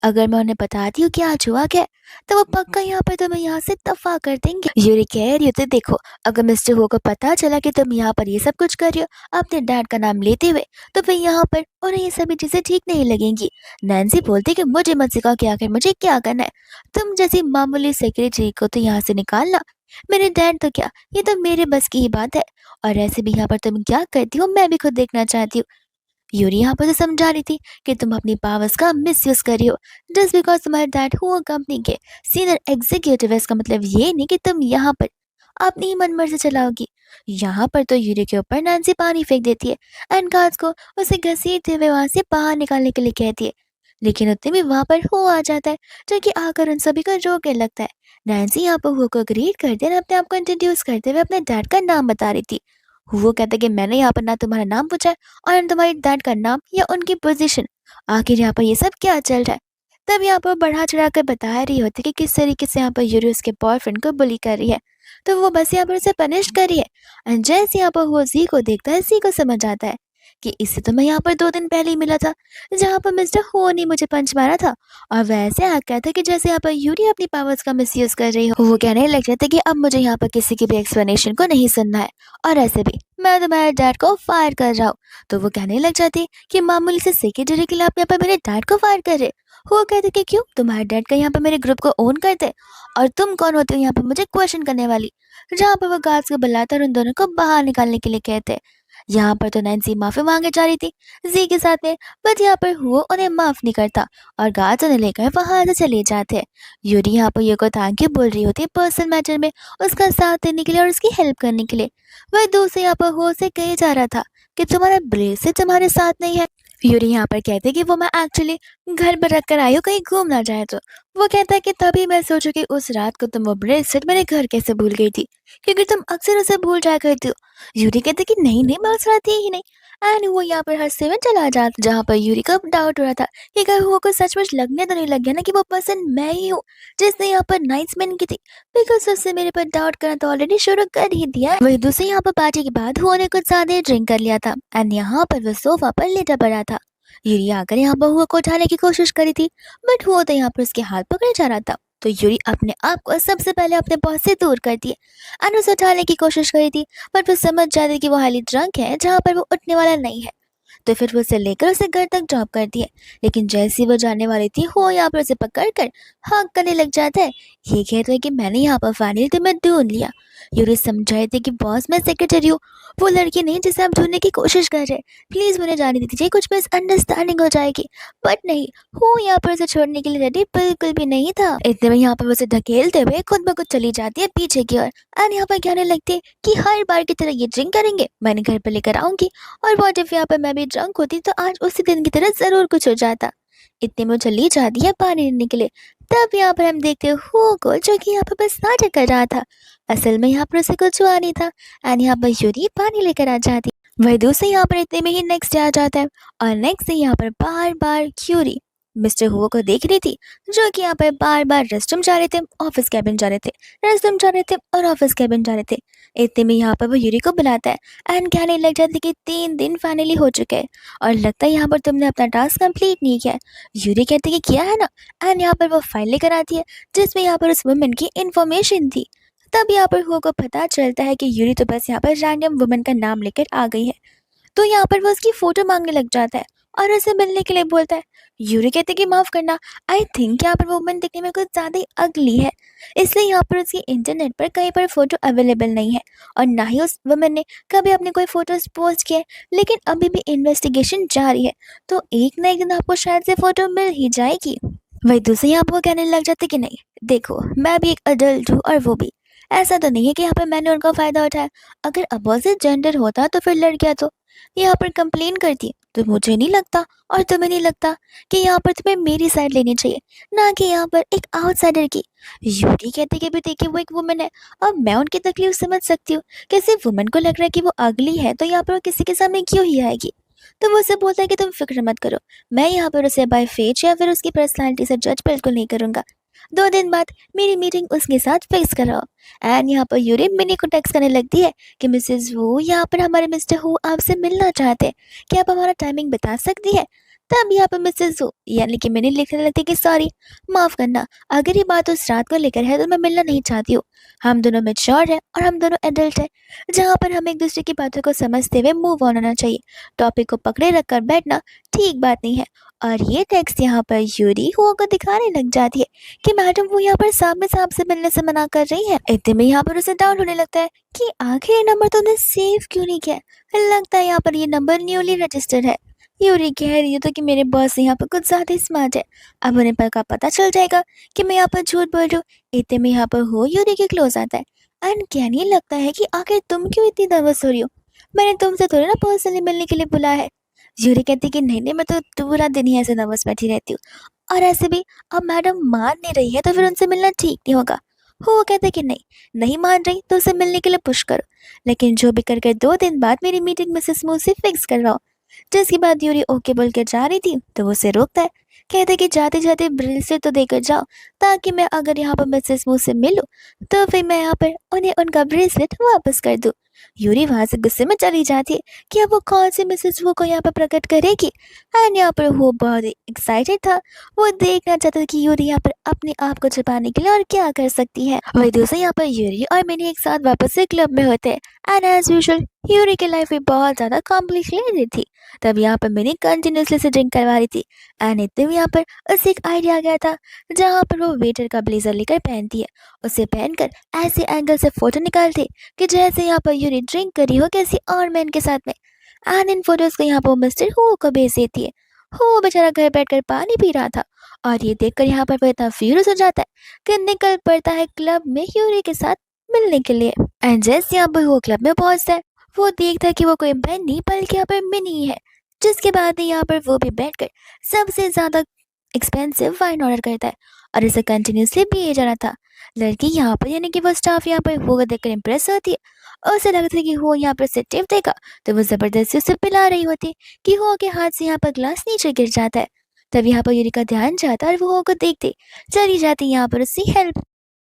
अगर मैं उन्हें बताती हूँ कि आज हुआ क्या, तो वो पक्का यहाँ पर तुम्हें यहाँ से दफा कर देंगे। यूरी कह रही होती देखो, अगर मिस्टर हो को पता चला कि तुम यहाँ पर ये सब कुछ कर रही हो अपने डैड का नाम लेते हुए, तो फिर यहाँ पर उन्हें ये सभी चीजें ठीक नहीं लगेंगी। नैन्सी बोलती कि मुझे मत सिखाओ कि आखिर मुझे क्या करना है। तुम जैसी मामूली सेक्रेटरी को तो यहाँ से निकालना, मेरे डैड तो क्या, ये तो मेरे बस की ही बात है। और ऐसे भी यहाँ पर तुम क्या करती हो मैं भी खुद देखना चाहती हूँ। यूरी यहाँ पर तो समझा रही थी कि तुम अपनी पावर्स का मिसयूज कर रही हो जस्ट बिकॉज तुम्हारे डैड हुआ कंपनी के सीनियर एग्जीक्यूटिव है। इसका मतलब ये नहीं कि तुम यहाँ पर अपनी ही मन मर्जी चलाओगी। यहाँ पर तो यूरी के ऊपर नैन्सी पानी फेंक देती है एंड गार्ड्स को उसे घसीटते हुए वहां से बाहर निकालने के लिए कहती है, लेकिन उतने में वहां पर हो आ जाता है जो कि आकर उन सभी को रोकने लगता है। नैन्सी यहाँ पर हुआ को ग्रीट करते और अपने आप को इंट्रोड्यूस करते हुए अपने डैड का नाम बता रही थी। वो कहता है कि मैंने यहाँ पर ना तुम्हारा नाम पूछा है और ना तुम्हारे डैड का नाम या उनकी पोजीशन, आखिर यहाँ पर ये सब क्या चल रहा है। तब यहाँ पर बढ़ा चढ़ा कर बता रही होती कि किस तरीके से यहाँ पर यूरी उसके बॉयफ्रेंड को बुली कर रही है, तो वो बस यहाँ पर उसे पनिश कर रही है। एंड जैसे यहाँ पर वो जी को देखता है, जी को समझ आता है कि इससे तो मैं यहाँ पर 2 दिन पहले ही मिला था, जहाँ पर मिस्टर हो ने मुझे पंच मारा था और वैसे आ कहता है कि जैसे यहाँ पर यूरी अपनी पावर्स का मिसयूज कर रही हो। वो कहने लग जाता है कि अब मुझे यहाँ पर किसी की भी एक्सप्लेनेशन को नहीं सुनना है और ऐसे भी मैं तुम्हारे डैड को फायर कर रहा हूँ। तो वो कहने लग जाती कि मामूली से सेक्रेटरी के लिए आप यहाँ पर मेरे डैड को फायर कर रहे। वो कहते कि क्यों, तुम्हारे डैड का यहाँ पर मेरे ग्रुप को ओन करते और तुम कौन होते हो यहाँ पर मुझे क्वेश्चन करने वाली। जहाँ पर वो गार्ड्स को बुलाता और उन दोनों को बाहर निकालने के लिए कहते। यहाँ पर तो नैन्सी माफी मांगे जा रही थी जी के साथ में, बट यहाँ पर हुआ उन्हें माफ नहीं करता और गार्ड्स उन्हें लेकर वहां से चले जाते हैं। यूरी यहाँ पर ये को थैंक यू बोल रही होती है पर्सनल मैटर में उसका साथ देने के लिए और उसकी हेल्प करने के लिए। वह दूसरे यहाँ पर हो से कहे जा रहा था कि तुम्हारा ब्रेसलेट तुम्हारे साथ नहीं है। यूरी यहाँ पर कहते कि वो मैं एक्चुअली घर पर रख कर आई हूँ, कहीं घूम ना जाए तो। वो कहता है कि तभी मैं सोचू कि उस रात को तुम वो ब्रेसलेट मेरे घर कैसे भूल गई थी, क्योंकि तुम अक्सर उसे भूल जाया करती हो। यूरी कहते कि नहीं नहीं मैं उस रात थी ही नहीं। एंड वो यहाँ पर हंसते हुए चला जाता, जहाँ पर यूरी को डाउट हो रहा था कि कहीं वो को सचमुच लगने तो नहीं लग गया ना कि वो पर्सन मैं ही हूँ जिसने यहाँ पर नाइट स्पेंड की थी, बिकॉज उससे मेरे पर डाउट करना तो ऑलरेडी शुरू कर ही दिया है। वही दूसरे यहाँ पर पार्टी के बाद हुआ ने कुछ ज्यादा ड्रिंक कर लिया था एंड यहाँ पर वो सोफा पर लेटा पड़ा था। यूरी आकर यहाँ पर हुआ को उठाने की कोशिश करी थी, बट हुआ तो यहाँ पर उसके हाथ पकड़े जा रहा था। तो यूरी अपने आप को सबसे पहले अपने बॉस से दूर करती है एंड उसे उठाने की कोशिश करी थी, बट वो समझ जाती कि वो हाईली ड्रंक है जहाँ पर वो उठने वाला नहीं है। तो फिर वो उसे लेकर उसे घर तक ड्रॉप करती है, लेकिन जैसी वो जाने वाली थी वो यहाँ पर उसे पकड़ कर हाँ करने लग जाता है। ये कहता है कि मैंने यहाँ पर फाइनली तुम्हें ढूंढ लिया, यूरी समझाए थे कि बॉस मैं सेक्रेटरी हूँ, वो लड़की नहीं जिसे आप ढूंढने की कोशिश कर रहे हैं। प्लीज मुझे जाने दीजिए, कुछ मिसअंडरस्टैंडिंग हो जाएगी। बट नहीं, वो यहाँ पर उसे छोड़ने के लिए रेडी बिल्कुल भी नहीं था। इतने में यहाँ पर उसे धकेलते हुए खुद ब खुद चली जाती है पीछे की ओर। एंड यहाँ पर कहने लगती है कि हर बार की तरह ये ड्रिंक करेंगे, मैंने घर पर लेकर आऊंगी। और व्हाट इफ यहाँ पर मैं भी ड्रंक होती तो आज उसी दिन की तरह जरूर कुछ हो जाता। इतने में वो चली जाती है पानी लेने के लिए। तब यहाँ पर हम देखते हैं हु को, जो कि यहाँ पर बस नाटक कर रहा था। असल में यहाँ पर उसे कुछ हुआ नहीं था। एंड यहाँ पर यूरी पानी लेकर आ जाती। वही दूसरे यहाँ पर इतने में ही नेक्स्ट डे आ जाता है। और नेक्स्ट डे यहाँ पर बार बार यूरी मिस्टर हुओ को देख रही थी, जो कि यहाँ पर बार बार रेस्टरूम जा रहे थे, ऑफिस कैबिन जा रहे थे, रेस्टरूम जा रहे थे और ऑफिस कैबिन जा रहे थे। इतने में यहाँ पर वो यूरी को बुलाता है। एंड कहने लग जाती कि 3 दिन फाइनली हो चुके हैं और लगता है यहाँ पर तुमने अपना टास्क कंप्लीट नहीं किया है। यूरी कहती कि किया है ना। एंड यहाँ पर वो फाइल लेकर आती है जिसमें यहाँ पर उस वुमेन की इंफॉर्मेशन थी। तब यहाँ पर हुओ को पता चलता है कि यूरी तो बस यहाँ पर रैंडम वुमेन का नाम लेकर आ गई है। तो यहाँ पर वो उसकी फोटो मांगने लग जाता है और उसे मिलने के लिए बोलता है। यूरी कहते कि माफ करना, आई थिंक यहाँ पर वो वुमन दिखने में कुछ ज्यादा ही अगली है, इसलिए यहाँ पर उसकी इंटरनेट पर कहीं पर फोटो अवेलेबल नहीं है और ना ही उस वुमन ने कभी अपने कोई फोटोज पोस्ट किए। लेकिन अभी भी इन्वेस्टिगेशन जारी है, तो एक ना एक दिन आपको शायद से फोटो मिल ही जाएगी। वही दूसरे यहाँ पर वो कहने लग जाते कि नहीं देखो, मैं भी एक अडल्ट हूँ और वो भी। ऐसा तो नहीं है कि यहाँ पर मैंने उनका फायदा उठाया। अगर अपोजिट जेंडर होता तो फिर लड़कियां तो यहाँ पर कंप्लेन करती। तो मुझे नहीं लगता और तुम्हें नहीं लगता कि यहाँ पर तुम्हें मेरी साइड लेनी चाहिए, ना कि यहाँ पर एक आउटसाइडर की। यूटी कहते कि भी देखिए वो एक वुमन है, अब मैं उनकी तकलीफ समझ सकती हूँ। किसी वुमन को लग रहा है कि वो अगली है तो यहाँ पर वो किसी के सामने क्यों ही आएगी। तो वो उसे बोलता है कि तुम फिक्र मत करो, मैं यहाँ पर उसे बाय फेस या फिर उसकी पर्सनालिटी से जज बिल्कुल नहीं करूंगा। 2 दिन बाद मेरी मीटिंग उसके साथ फिक्स कराओ। एंड यहाँ पर यूरी मिनी को टेक्स्ट करने लगती है कि मिसेज वू, यहाँ पर हमारे मिस्टर हु आपसे मिलना चाहते हैं, क्या आप हमारा टाइमिंग बता सकती है। तब यहाँ पर मिसेज वू यानी कि मैंने लिखने लगती कि सॉरी, माफ करना, अगर ये बात उस रात को लेकर है तो मैं मिलना नहीं चाहती हूँ। हम दोनों मेच्योर हैं और हम दोनों एडल्ट हैं, जहाँ पर हम एक दूसरे की बातों को समझते हुए मूव ऑन होना चाहिए। टॉपिक को पकड़े रखकर बैठना ठीक बात नहीं है। और ये टेक्स्ट यहाँ पर यूरी हुआ को दिखाने लग जाती है कि मैडम वो यहाँ पर सामने से आपसे मिलने से मना कर रही है। इतने में यहाँ पर उसे डाउट होने लगता है कि आखिर ये नंबर तुमने सेव क्यों नहीं किया। लगता है यहाँ पर ये नंबर न्यूली रजिस्टर्ड है। यूरी कह रही है तो कि मेरे बॉस यहाँ पर कुछ ज्यादा स्मार्ट है, अब उन्हें का पता चल जाएगा कि मैं यहाँ पर झूठ बोल रही हूँ। इतने में यहाँ पर हो यूरी के क्लोज आता है। एंड कहने लगता है कि आखिर तुम क्यों इतनी नर्वस हो रही हो, मैंने तुमसे थोड़ी ना पर्सनली मिलने के लिए बुलाया है। यूरी कहती कि नहीं, मैं तो पूरा दिन ही ऐसे नर्वस बैठी रहती हूँ और ऐसे भी अब मैडम मान नहीं रही है तो फिर उनसे मिलना ठीक नहीं होगा। वो कहते कि नहीं मान रही तो उसे मिलने के लिए पुश करो, लेकिन जो भी करके 2 दिन बाद मेरी मीटिंग मिसेस मू से फिक्स करवाओ। जिसके बाद यूरी ओके बोल के जा रही थी तो वो उसे रोकता है। कहते कि जाते जाते ब्रेसलेट तो देकर जाओ, ताकि मैं अगर यहाँ पर मिसेस मू से मिलूं तो फिर मैं यहाँ पर उन्हें उनका ब्रेसलेट वापस कर दूं। यूरी वहां से गुस्से में चली जाती है कि अब वो कौन सी मिसेस वो को यहाँ पर प्रकट करेगी। एंड यहाँ पर वो बहुत एक्साइटेड था, वो देखना चाहता था कि यूरी यहाँ पर अपने आप को छुपाने के लिए और क्या कर सकती है। वही दूसरे यहाँ पर यूरी और मैंने एक साथ वापस से क्लब में होते हैं। एंड एज यूजुअल यूरी की लाइफ भी बहुत ज्यादा कॉम्प्लिकेटेड थी। तब यहाँ पर मैंने कंटिन्यूसली से ड्रिंक करवा रही थी। एंड इतने में यहाँ पर उसे एक आइडिया आ गया था, जहाँ पर वो वेटर का ब्लेजर लेकर पहनती है, उसे पहनकर ऐसे एंगल से फोटो निकालती कि जैसे यहाँ पर यूरी ड्रिंक करी हो किसी और मैन के साथ में। एंड इन फोटोज को यहाँ पर मिस्टर हु को भेज देती है। हो बेचारा घर बैठकर पानी पी रहा था और ये देखकर यहाँ पर वो इतना फ्यूरियस हो जाता है कि निकल पड़ता है क्लब में यूरी के साथ मिलने के लिए। एंड जैसे यहाँ पर वो क्लब में पहुंचता है, वो देखता है कि वो कोई बेन नहीं बल्कि यहाँ पर मिनी है। जिसके बाद यहाँ पर वो भी बैठकर सबसे ज्यादा एक्सपेंसिव वाइन ऑर्डर करता है और इसे कंटिन्यूसली पिए जा रहा था। लड़की यहाँ पर यानी कि वो स्टाफ यहाँ पर वो देखकर इम्प्रेस होती है। उसे लगता है कि वो यहाँ पर से टिप देगा तो वो जबरदस्ती उसे पिला रही होती कि हो के हाथ से यहाँ पर ग्लास नीचे गिर जाता है। तब यहाँ पर यूरी का ध्यान जाता है और वो को देखते चली जाती यहाँ पर उससे हेल्प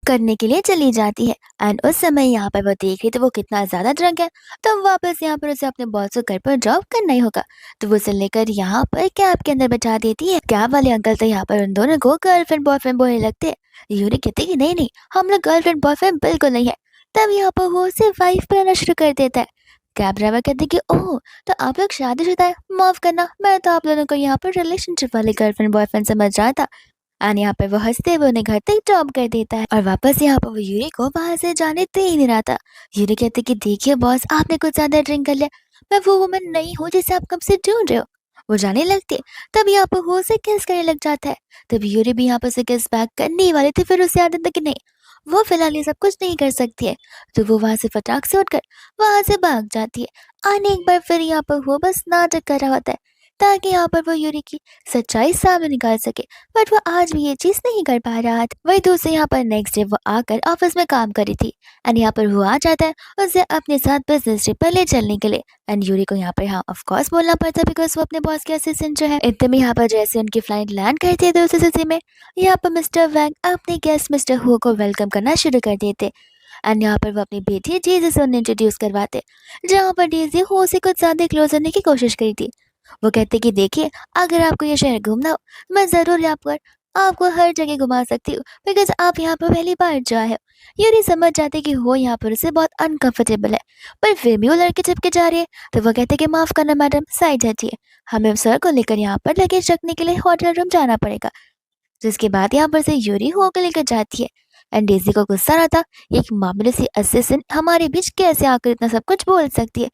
करने के लिए चली जाती है। एंड उस समय यहाँ पर वो देख रही तो वो कितना ज्यादा ड्रंक है, तो वापस यहाँ पर उसे अपने बॉस को घर पर ड्रॉप करना ही होगा। तो वो उसे लेकर यहाँ पर कैब के अंदर बैठा देती है। कैब वाले अंकल तो यहाँ पर उन दोनों को गर्लफ्रेंड बॉयफ्रेंड बोलने लगते हैं। यूरी कहती कि नहीं, हम लोग गर्लफ्रेंड बॉयफ्रेंड बिल्कुल नहीं है। तब यहाँ पर वो उसे वाइफ बनाना शुरू कर देता है। कैब ड्राइवर कहते कि ओह, तो आप लोग शादीशुदा है, माफ करना, मैं तो आप लोगों को यहाँ पर रिलेशनशिप वाले गर्लफ्रेंड बॉयफ्रेंड समझ रहा था। एंड यहाँ पर वो हंसते हुए उन्हें घर तक ड्रॉप कर देता है और वापस यहाँ पर वो यूरी को वहां से जाने दे ही नहीं रहा था। यूरी कहते कि देखिए बॉस, आपने कुछ ज्यादा ड्रिंक कर लिया, मैं वो वुमन नहीं हूँ जिसे आप कब से ढूंढ रहे हो। वो जाने लगती है, तब यहाँ पर वो उसे किस करने लग जाता है। तब यूरी भी यहाँ पर उसे किस बैक करने ही वाली थी, फिर उसे याद आता कि नहीं, वो फिलहाल ये सब कुछ नहीं कर सकती है। तो वो वहां से फटाक से उठकर वहां से भाग जाती है। आने एक बार फिर यहाँ पर वो बस नाटक कर रहा होता है ताकि यहाँ पर वो यूरी की सच्चाई सामने निकाल सके, बट वो आज भी ये चीज नहीं कर पा रहा था। वही दूसरे यहाँ पर नेक्स्ट डे वो आकर ऑफिस में काम कर रही थी एंड यहाँ पर वो आ जाता है उसे अपने साथ बिजनेस ट्रिप पर ले चलने के लिए। एंड यूरी को यहाँ पर हाँ ऑफ कोर्स बोलना पड़ता है बिकॉज वो अपने बॉस के असिस्टेंट जो है। इतने में यहाँ पर जैसे उनकी फ्लाइट लैंड करती है तो उसी सिलसिले में यहाँ पर मिस्टर वैंग अपने guest mister who co welcome करना शुरू कर देते एंड यहाँ पर वो अपनी बेटी डेजी से उन्हें इंट्रोड्यूस करवाते, जहाँ पर डेजी हो से कुछ ज्यादा क्लोज होने की कोशिश करी थी। वो कहते कि देखिए, अगर आपको ये शहर घूमना हो, मैं ज़रूर आपको हर जगह घुमा सकती हूँ बिकॉज आप यहाँ पर पहली बार जो आए हो। ये नहीं समझ जाते कि वो यहाँ पर उसे बहुत अनकंफर्टेबल है, पर फिर भी वो लड़के चिपके जा रही है। तो वो कहते कि माफ़ करना मैडम, साइड हटिए, हमें सर को लेकर यहाँ पर लगेज रखने के लिए होटल रूम जाना पड़ेगा। जिसके बाद यहाँ पर से यूरी हो के लेकर जाती है एंड डेजी को गुस्सा आता, एक मामूली सी असिस्टेंट हमारे बीच कैसे आकर इतना सब कुछ बोल सकती है।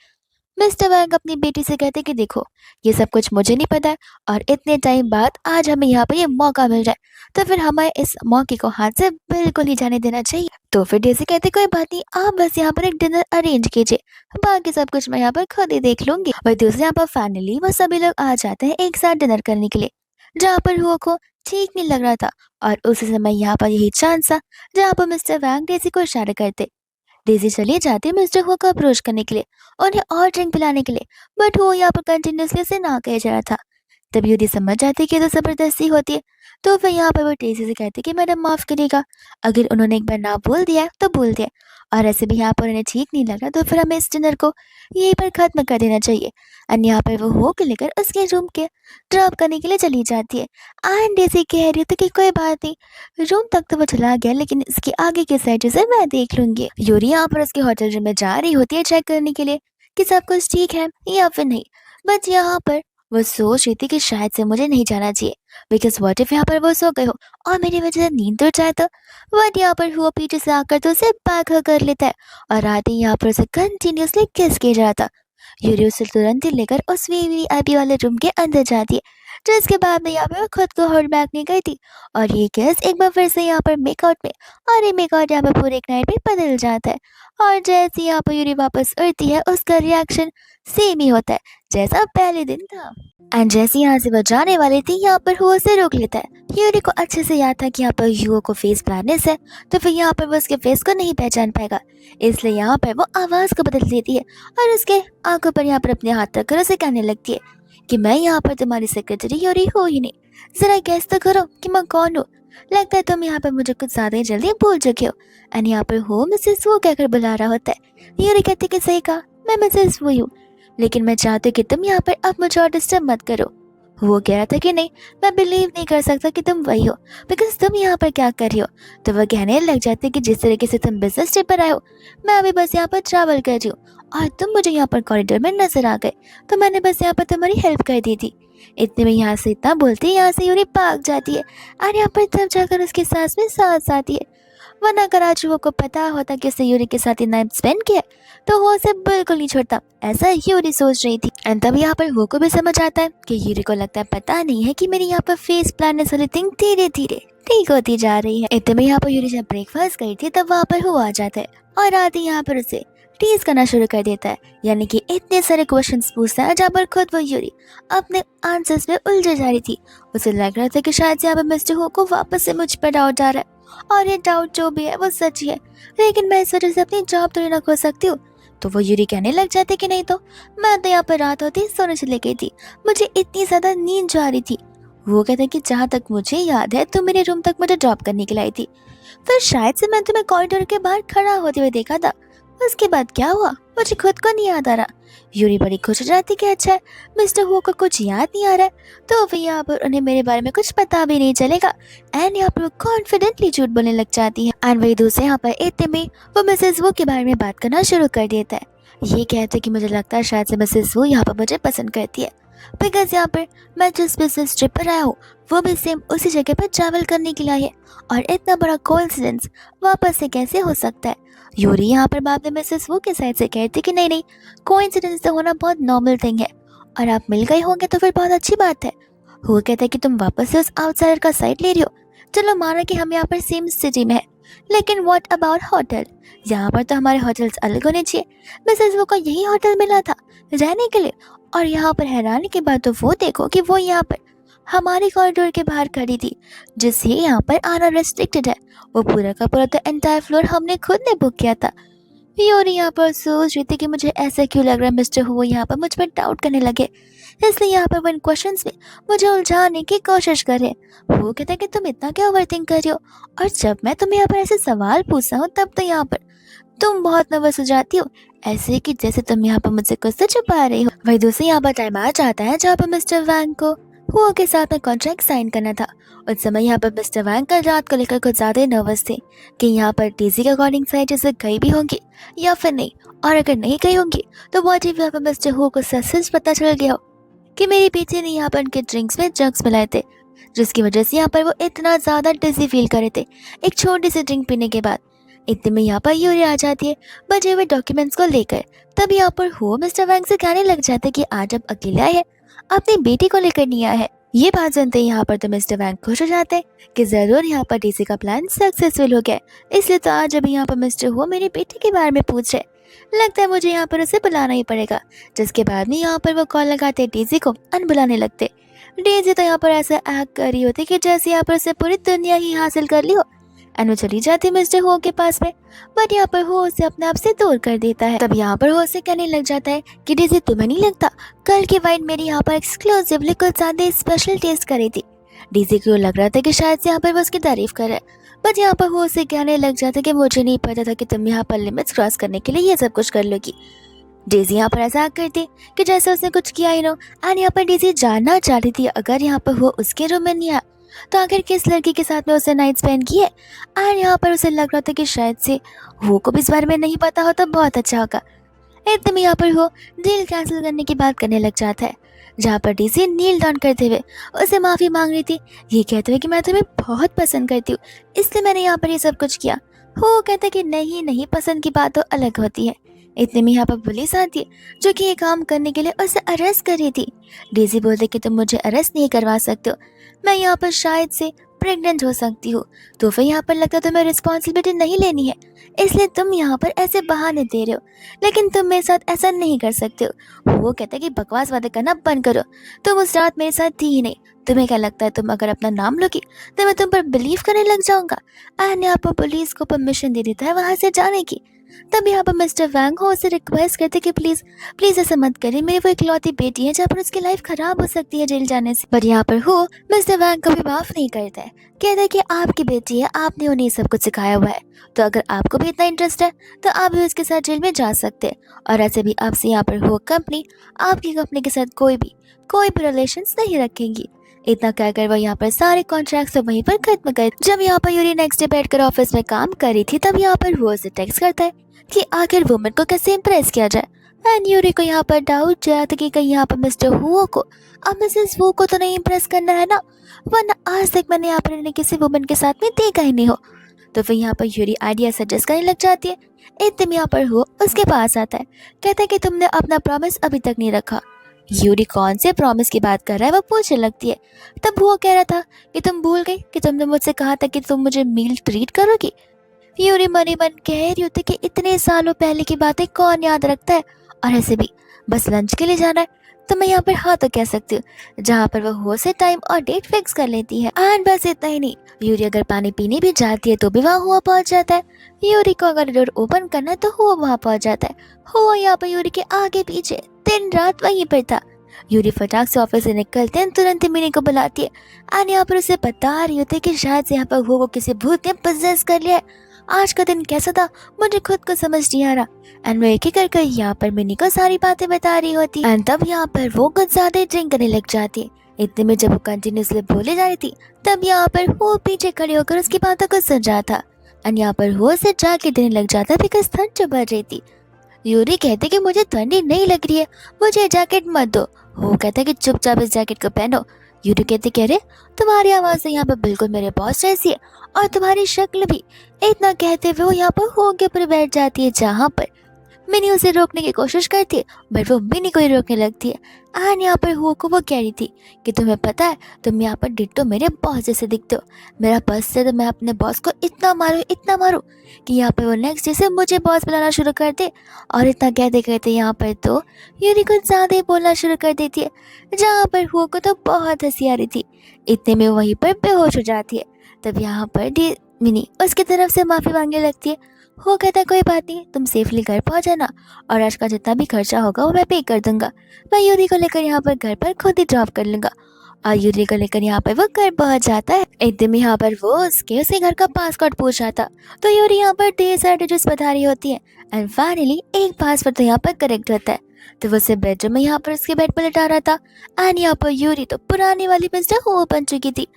मिस्टर वैंग अपनी बेटी से कहते कि देखो, ये सब कुछ मुझे नहीं पता है और इतने टाइम बाद आज हमें यहाँ पर ये मौका मिल जाए तो फिर हमें इस मौके को हाथ से बिल्कुल नहीं जाने देना चाहिए। तो फिर डेजी कहते कोई बात नहीं, आप बस यहाँ पर एक डिनर अरेंज कीजिए, बाकी सब कुछ मैं यहाँ पर खुद ही देख लूंगी। वही दूसरे यहाँ पर फाइनली वो सभी लोग आ जाते हैं एक साथ डिनर करने के लिए, जहाँ पर हुआ को ठीक नहीं लग रहा था और उसी समय यहाँ पर यही चांस था जहाँ पर मिस्टर वैंग डेजी को इशारा करते। डेजी चली जाती है मिस्टर हो को अप्रोच करने के लिए, उन्हें और ड्रिंक पिलाने के लिए, बट वो यहाँ पर कंटिन्यूसली उसे ना कह जा रहा था। तब यूडी समझ जाती है कि ये तो जबरदस्ती होती है। तो फिर यहाँ पर वो डेजी से कहती कि मैडम माफ करिएगा, अगर उन्होंने एक बार ना बोल दिया तो बोल दिया, और ऐसे भी यहाँ पर उन्हें ठीक नहीं लग रहा तो फिर हमें इस डिनर को यहीं पर खत्म कर देना चाहिए। एंड यहाँ पर वो हो के लेकर उसके रूम के ड्रॉप करने के लिए चली जाती है। एंड डेजी कह रही थी कि कोई बात नहीं, रूम तक तो वो चला गया लेकिन इसके आगे की साइड से मैं देख लूंगी। यूरी यहाँ पर उसके होटल रूम में जा रही होती है चेक करने के लिए कि सब कुछ ठीक है या फिर नहीं, बट यहाँ पर वो सोच रही थी कि शायद से मुझे नहीं जाना चाहिए बिकॉज व्हाट इफ यहाँ पर वो सो गए हो और मेरी वजह से नींद उड़ जाए तो। बट यहाँ पर हुआ पीछे से आकर तो उसे बैक कर लेता है और आते ही यहाँ पर उसे कंटिन्यूसली किस किया जा रहा था। यूरी उसे तुरंत ही लेकर उस वीवीआईपी वाले रूम के अंदर जाती है, जिसके बाद में यहाँ पर वो खुद को होल्ड बैक नहीं करती और ये केस एक बार फिर से यहाँ पर मेकआउट में और ये मेकआउट यहाँ पर पूरे एक नाइट में बदल जाता है। और जैसे यहाँ पर यूरी वापस उड़ती है उसका रिएक्शन सेम ही होता है जैसा पहले दिन था। एंड जैसे यहाँ से वो जाने वाली थी यहाँ पर हुआ से रोक लेता है। यूरी को अच्छे से याद था कि यहाँ पर युवा को फेस ब्लाइंडनेस है तो फिर यहाँ पर वो उसके फेस को नहीं पहचान पाएगा, इसलिए यहाँ पर वो आवाज़ को बदल देती है और उसके आंखों पर यहाँ पर अपने हाथ रखकर उसे कहने लगती है कि मैं यहाँ पर तुम्हारी सेक्रेटरी यूरी हो ही नहीं, जरा गैस तो करो कि मैं कौन हूँ, लगता है तुम यहाँ पर मुझे कुछ ज़्यादा ही जल्दी भूल चुके हो। एंड यहाँ पर हो मिसेस वो कहकर बुला रहा होता है। यूरी कहती कि सही कहा, मैं मिसेस वो हूँ, लेकिन मैं चाहती हूँ कि तुम यहाँ पर अब मुझे और डिस्टर्ब मत करो। वो कह रहा था कि नहीं, मैं बिलीव नहीं कर सकता कि तुम वही हो बिकॉज तुम यहाँ पर क्या कर रही हो। तो वह कहने लग जाती है कि जिस तरीके से तुम बिजनेस ट्रिप पर आए हो, मैं अभी बस यहाँ पर ट्रैवल कर रही हूँ और तुम मुझे यहाँ पर कॉरिडोर में नजर आ गए तो मैंने बस यहाँ पर तुम्हारी हेल्प कर दी थी। इतने में यहाँ से इतना बोलती है यहाँ से यूरी भाग जाती है और यहाँ पर तब जाकर उसकी सांस में सांस आती है, वरना अगर आज वो को पता होता कि उसने यूरी के साथ ही नाइट स्पेंड किया तो वो उसे बिल्कुल नहीं छोड़ता, ऐसा यूरी सोच रही थी। एंड तब यहाँ पर वो को भी समझ आता है कि यूरी को लगता है पता नहीं है कि मेरी यहाँ पर फेस प्लाननेस वाली थिंग धीरे धीरे ठीक होती जा रही है। इतने में यहाँ पर यूरी जब ब्रेकफास्ट करी थी तब वहाँ पर वो आ जाता है और आते यहाँ पर उसे टीज करना शुरू कर देता है, यानी कि इतने सारे क्वेश्चंस पूछता है जहाँ पर खुद वो यूरी अपने आंसर्स में उलझे जा रही थी। उसे लग रहा था कि शायद यहाँ पर मिस्टर हो को वापस से मुझ पर डाउट आ रहा है और ये डाउट जो भी है वो सच ही है, लेकिन मैं इस वजह से अपनी जॉब तो ना खो सकती हूँ। तो वो यूरी कहने लग जाते कि नहीं तो मैं तो यहाँ पर रात होती सोने चली गई थी, मुझे इतनी ज्यादा नींद जो आ रही थी। वो कहते कि जहाँ तक मुझे याद है तुम मेरे रूम तक मुझे ड्रॉप करने के लिए आई थी, फिर शायद से मैं तुम्हें कॉरिडोर के बाहर खड़ा होते हुए देखा था, उसके बाद क्या हुआ मुझे खुद को नहीं याद आ रहा। यूरी बड़ी खुश हो जाती कि अच्छा है मिस्टर वो को कुछ याद नहीं आ रहा है तो फिर यहाँ पर उन्हें मेरे बारे में कुछ पता भी नहीं चलेगा। एंड यहाँ पर वो कॉन्फिडेंटली झूठ बोलने लग जाती है। एंड वही दूसरे यहाँ पर इतने में वो मिसेस वो के बारे में बात करना शुरू कर देता है। ये कहते कि मुझे लगता है शायद से मिसेस वो यहाँ पर मुझे पसंद करती है। बिकॉज यहाँ पर मैं जिस बिजनेस ट्रिप पर आया हूँ वो भी सेम उसी जगह पर ट्रैवल करने के लिए आई है, और इतना बड़ा कोइंसिडेंस वापस से कैसे हो सकता है। यूरी यहाँ पर बाद में मिसेस वो के साइड से कहती कि नहीं नहीं, कोइंसिडेंस तो होना बहुत नॉर्मल थिंग है, और आप मिल गए होंगे तो फिर बहुत अच्छी बात है। वो कहता है कि तुम वापस से उस आउटसाइडर का साइड ले रही हो, चलो माना कि हम यहाँ पर सेम सिटी में है, लेकिन व्हाट अबाउट होटल, यहाँ पर तो हमारे होटल्स अलग होने चाहिए। मिसेस वो को यही होटल मिला था रहने के लिए, और यहाँ पर हैरानी की बात तो वो देखो कि वो यहाँ पर हमारी कॉरिडोर के बाहर खड़ी थी, जिससे यहाँ पर आना रेस्ट्रिक्टेड है। वो पूरा का पूरा तो एंटायर फ्लोर हमने खुद ने बुक किया था। यूरी यहाँ पर सोच रही थी कि मुझे ऐसा क्यों लग रहा है मिस्टर हो यहाँ पर मुझ पर डाउट करने लगे, इसलिए यहाँ पर वन क्वेश्चंस में मुझे उलझाने की कोशिश करे। वो कहता है कि तुम इतना क्या ओवरथिंक कर रही हो, और जब मैं तुम्हें यहाँ पर ऐसे सवाल पूछता हूँ तब तो यहाँ पर तुम बहुत नर्वस हो जाती हो, ऐसे कि जैसे तुम यहाँ पर मुझसे कुछ तो छुपा रही हो। वही दूसरी यहाँ पर टाइम आ जाता है जहाँ पर मिस्टर वैंग को हुओ के साथ में कॉन्ट्रैक्ट साइन करना था। उस समय यहाँ पर मिस्टर वैंग कल रात को लेकर कुछ ज्यादा नर्वस थे कि यहाँ पर टीजी के अकॉर्डिंग साइड से गई भी होंगी या फिर नहीं, और अगर नहीं गई होंगी तो व्हाट इफ यहाँ पर मिस्टर हो को सच पता चल गया हो कि मेरी बेटी ने यहाँ पर उनके ड्रिंक्स में ड्रग्स मिलाए थे, जिसकी वजह से यहाँ पर वो इतना ज्यादा डिजी फील कर रहे थे एक छोटी सी ड्रिंक पीने के बाद। इतने में यहाँ पर यूरी आ जाती है बचे हुए डॉक्यूमेंट्स को लेकर। तब यहाँ पर हो मिस्टर वैंग से कहने लग जाते कि आज अब अकेले आए हैं, अपनी बेटी को लेकर नहीं आया है। ये बात सुनते ही यहाँ पर तो मिस्टर वैंग खुश हो जाते हैं कि जरूर यहाँ पर डीसी का प्लान सक्सेसफुल हो गया, इसलिए तो आज अभी यहाँ पर मिस्टर हो मेरी बेटी के बारे में पूछ रहे, लगता है मुझे यहाँ पर उसे बुलाना ही पड़ेगा। जिसके बाद में यहाँ पर वो कॉल लगाते डीजी को अनबुलाने लगते। डेजी तो यहाँ पर ऐसा एक्ट कर रही होती कि जैसे यहाँ पर उसे पूरी दुनिया ही हासिल कर ली हो, एंड वो चली जाती मिस्टर हो के पास में, बट यहाँ पर हो उसे अपने आप से दूर कर देता है। तब यहाँ पर हो उसे कहने लग जाता है कि डेजी तुम्हें नहीं लगता कल की वाइन मेरी यहाँ पर एक्सक्लूसिवली कुछ ज्यादा स्पेशल टेस्ट करी थी। डेजी को लग रहा था कि शायद से यहाँ पर वो उसकी तारीफ करे, बट यहाँ पर वो उसे कहने लग जाता कि मुझे नहीं पता था कि तुम यहाँ पर लिमिट्स क्रॉस करने के लिए ये सब कुछ कर लोगी। डेजी यहाँ पर ऐसा करती कि जैसे उसने कुछ किया ही नो, एंड यहाँ पर डेजी जानना चाहती थी अगर यहाँ पर वो उसके रूम में नहीं आया तो आखिर किस लड़की के साथ में उसने नाइट स्पेंड की है। एंड यहाँ पर उसे लग रहा था कि शायद से वो को भी इस बारे में नहीं पता हो तो बहुत अच्छा होगा। एकदम यहाँ पर वो डील कैंसिल करने की बात करने लग जाता है, जहाँ पर डीसी नील डाउन करते हुए उसे माफ़ी मांग रही थी, ये कहते हुए कि मैं तुम्हें बहुत पसंद करती हूँ इसलिए मैंने यहाँ पर ये सब कुछ किया। वो कहता है कि नहीं नहीं, पसंद की बात तो अलग होती है। इतने में यहाँ पर पुलिस आती है जो कि ये काम करने के लिए उसे अरेस्ट कर रही थी। डेजी बोलते कि तुम मुझे अरेस्ट नहीं करवा सकते हो, मैं यहाँ पर शायद से प्रेग्नेंट हो सकती हूँ, तो फिर यहाँ पर लगता तुम्हें रिस्पॉन्सिबिलिटी नहीं लेनी है, इसलिए तुम यहाँ पर ऐसे बहाने दे रहे हो, लेकिन तुम मेरे साथ ऐसा नहीं कर सकते हो। वो कहता है कि बकवास बातें करना बंद करो, तुम उस रात मेरे साथ थी ही नहीं, तुम्हें क्या लगता है तुम अगर अपना नाम लोगी तो मैं तुम पर बिलीव करने लग जाऊंगा। एंड यहाँ पर पुलिस को परमिशन दे देता है वहां से जाने की। तब यहाँ पर मिस्टर वैंग हो उसे रिक्वेस्ट करते कि प्लीज प्लीज ऐसा मत करिए, मेरी वो इकलौती बेटी है जहाँ पर उसकी लाइफ खराब हो सकती है जेल जाने से। पर यहाँ पर हो मिस्टर वैंग कभी माफ नहीं करता है, कहता है कि आपकी बेटी है, आपने उन्हें सब कुछ सिखाया हुआ है, तो अगर आपको भी इतना इंटरेस्ट है तो आप भी उसके साथ जेल में जा सकते हैं, और ऐसे भी आपसे यहाँ पर हो कंपनी आपकी कंपनी के साथ कोई भी रिलेशन नहीं रखेंगी। इतना कहकर वो यहाँ पर सारे कॉन्ट्रैक्ट्स वहीं पर खत्म कर। जब यहाँ पर यूरी नेक्स्ट डे बैठकर ऑफिस में काम कर रही थी तब यहाँ पर वो उसे टेक्स्ट करता है कि आखिर वुमन को कैसे इम्प्रेस किया जाए। एंड यूरी को यहाँ पर डाउट जाता था कि कहीं यहाँ पर मिस्टर हुओ को अब मिसेस वो को तो नहीं इम्प्रेस करना है ना, वरना आज तक मैंने यहाँ पर किसी वुमन के साथ में देखा ही नहीं हो। तो फिर यहाँ पर यूरी आइडिया सजेस्ट करने लग जाती है। एकदम यहाँ पर हो उसके पास आता है, कहता है कि तुमने अपना प्रॉमिस अभी तक नहीं रखा। यूरी कौन से प्रॉमिस की बात कर रहा है वो पूछने लगती है। तब वो कह रहा था कि तुम भूल गई कि तुमने मुझसे कहा था कि तुम मुझे मील ट्रीट करोगी। यूरी मनी मन कह रही होती कि इतने सालों पहले की बातें कौन याद रखता है, और ऐसे भी बस लंच के लिए जाना है तो मैं यहाँ पर हाँ तो कह सकती हूँ, जहाँ पर वो हो से टाइम और डेट फिक्स कर लेती है। एंड बस इतना ही नहीं, यूरी अगर पानी पीने भी जाती है तो भी वहाँ हुआ पहुँच जाता है। यूरी को अगर डोर ओपन करना है तो हुआ वहाँ पहुँच जाता है। हुआ यहाँ पर यूरी के आगे पीछे दिन रात वहीं पर था। यूरी फटाक से ऑफिस से निकलते हैं, तुरंत मिनी को बुलाती है एंड यहाँ पर उसे बता रही होती है कि शायद से यहाँ पर वो किसी भूत ने पजेस कर लिया है। आज का दिन कैसा था मुझे खुद को समझ नहीं आ रहा। एंड वो एक एक कर यहाँ पर मिनी को सारी बातें बता रही होती है। एंड तब यहाँ पर वो कुछ ज्यादा ड्रिंक करने लग जाती है। इतने में जब वो कंटिन्यूसली बोले जा रही थी तब यहाँ पर वो पीछे खड़े होकर उसकी बातों को सुन रहा था। एंड यहाँ पर वो उसे जाके देने लग जाता बिकॉज ठंड जो बढ़ रही थी। यूरी कहते कि मुझे ठंडी नहीं लग रही है, मुझे जैकेट मत दो। वो कहता है कि चुपचाप इस जैकेट को पहनो। यूरी कहती कह रहे तुम्हारी आवाज़ तो यहाँ पर बिल्कुल मेरे बॉस जैसी है और तुम्हारी शक्ल भी। इतना कहते हुए वो यहाँ पर हो के ऊपर बैठ जाती है, जहाँ पर मिनी उसे रोकने की कोशिश करती है बट वो मिनी को ही रोकने लगती है। एंड यहाँ पर हो को वो कह रही थी कि तुम्हें पता है तुम यहाँ पर डिट्टो मेरे बॉस जैसे दिखते हो। मेरा बस से तो मैं अपने बॉस को इतना मारूं कि यहाँ पर वो नेक्स्ट डे से मुझे बॉस बुलाना शुरू कर दे। और इतना कहते कहते यहाँ पर तो यूरी कुछ ज़्यादा ही बोलना शुरू कर देती है, जहाँ पर हो को तो बहुत हंसी आ रही थी। इतने में वहीं पर बेहोश हो जाती है। तब यहाँ पर मिनी उसकी तरफ से माफ़ी मांगने लगती है। वो कहता है कोई बात नहीं, तुम सेफली घर पहुंच जाना और आज का जितना भी खर्चा होगा वो मैं पे कर दूंगा। मैं यूरी को लेकर यहाँ पर घर पर खुद ही ड्रॉप कर लूंगा। और यूरी को लेकर यहाँ पर वो घर पहुंच जाता है। एकदम यहाँ पर वो उसके घर का पासवर्ड पूछ रहा था, तो यूरी यहाँ पर ढेर सारे डिजिट्स बता रही होती है। एंड फाइनली एक पासवर्ड तो यहाँ पर करेक्ट होता है। तो वो उसे बेडरूम में यहाँ पर उसके बेड पर लिटा रहा था। एंड यहाँ पर यूरी तो पुरानी वाली मिस्टर हो बन चुकी थी,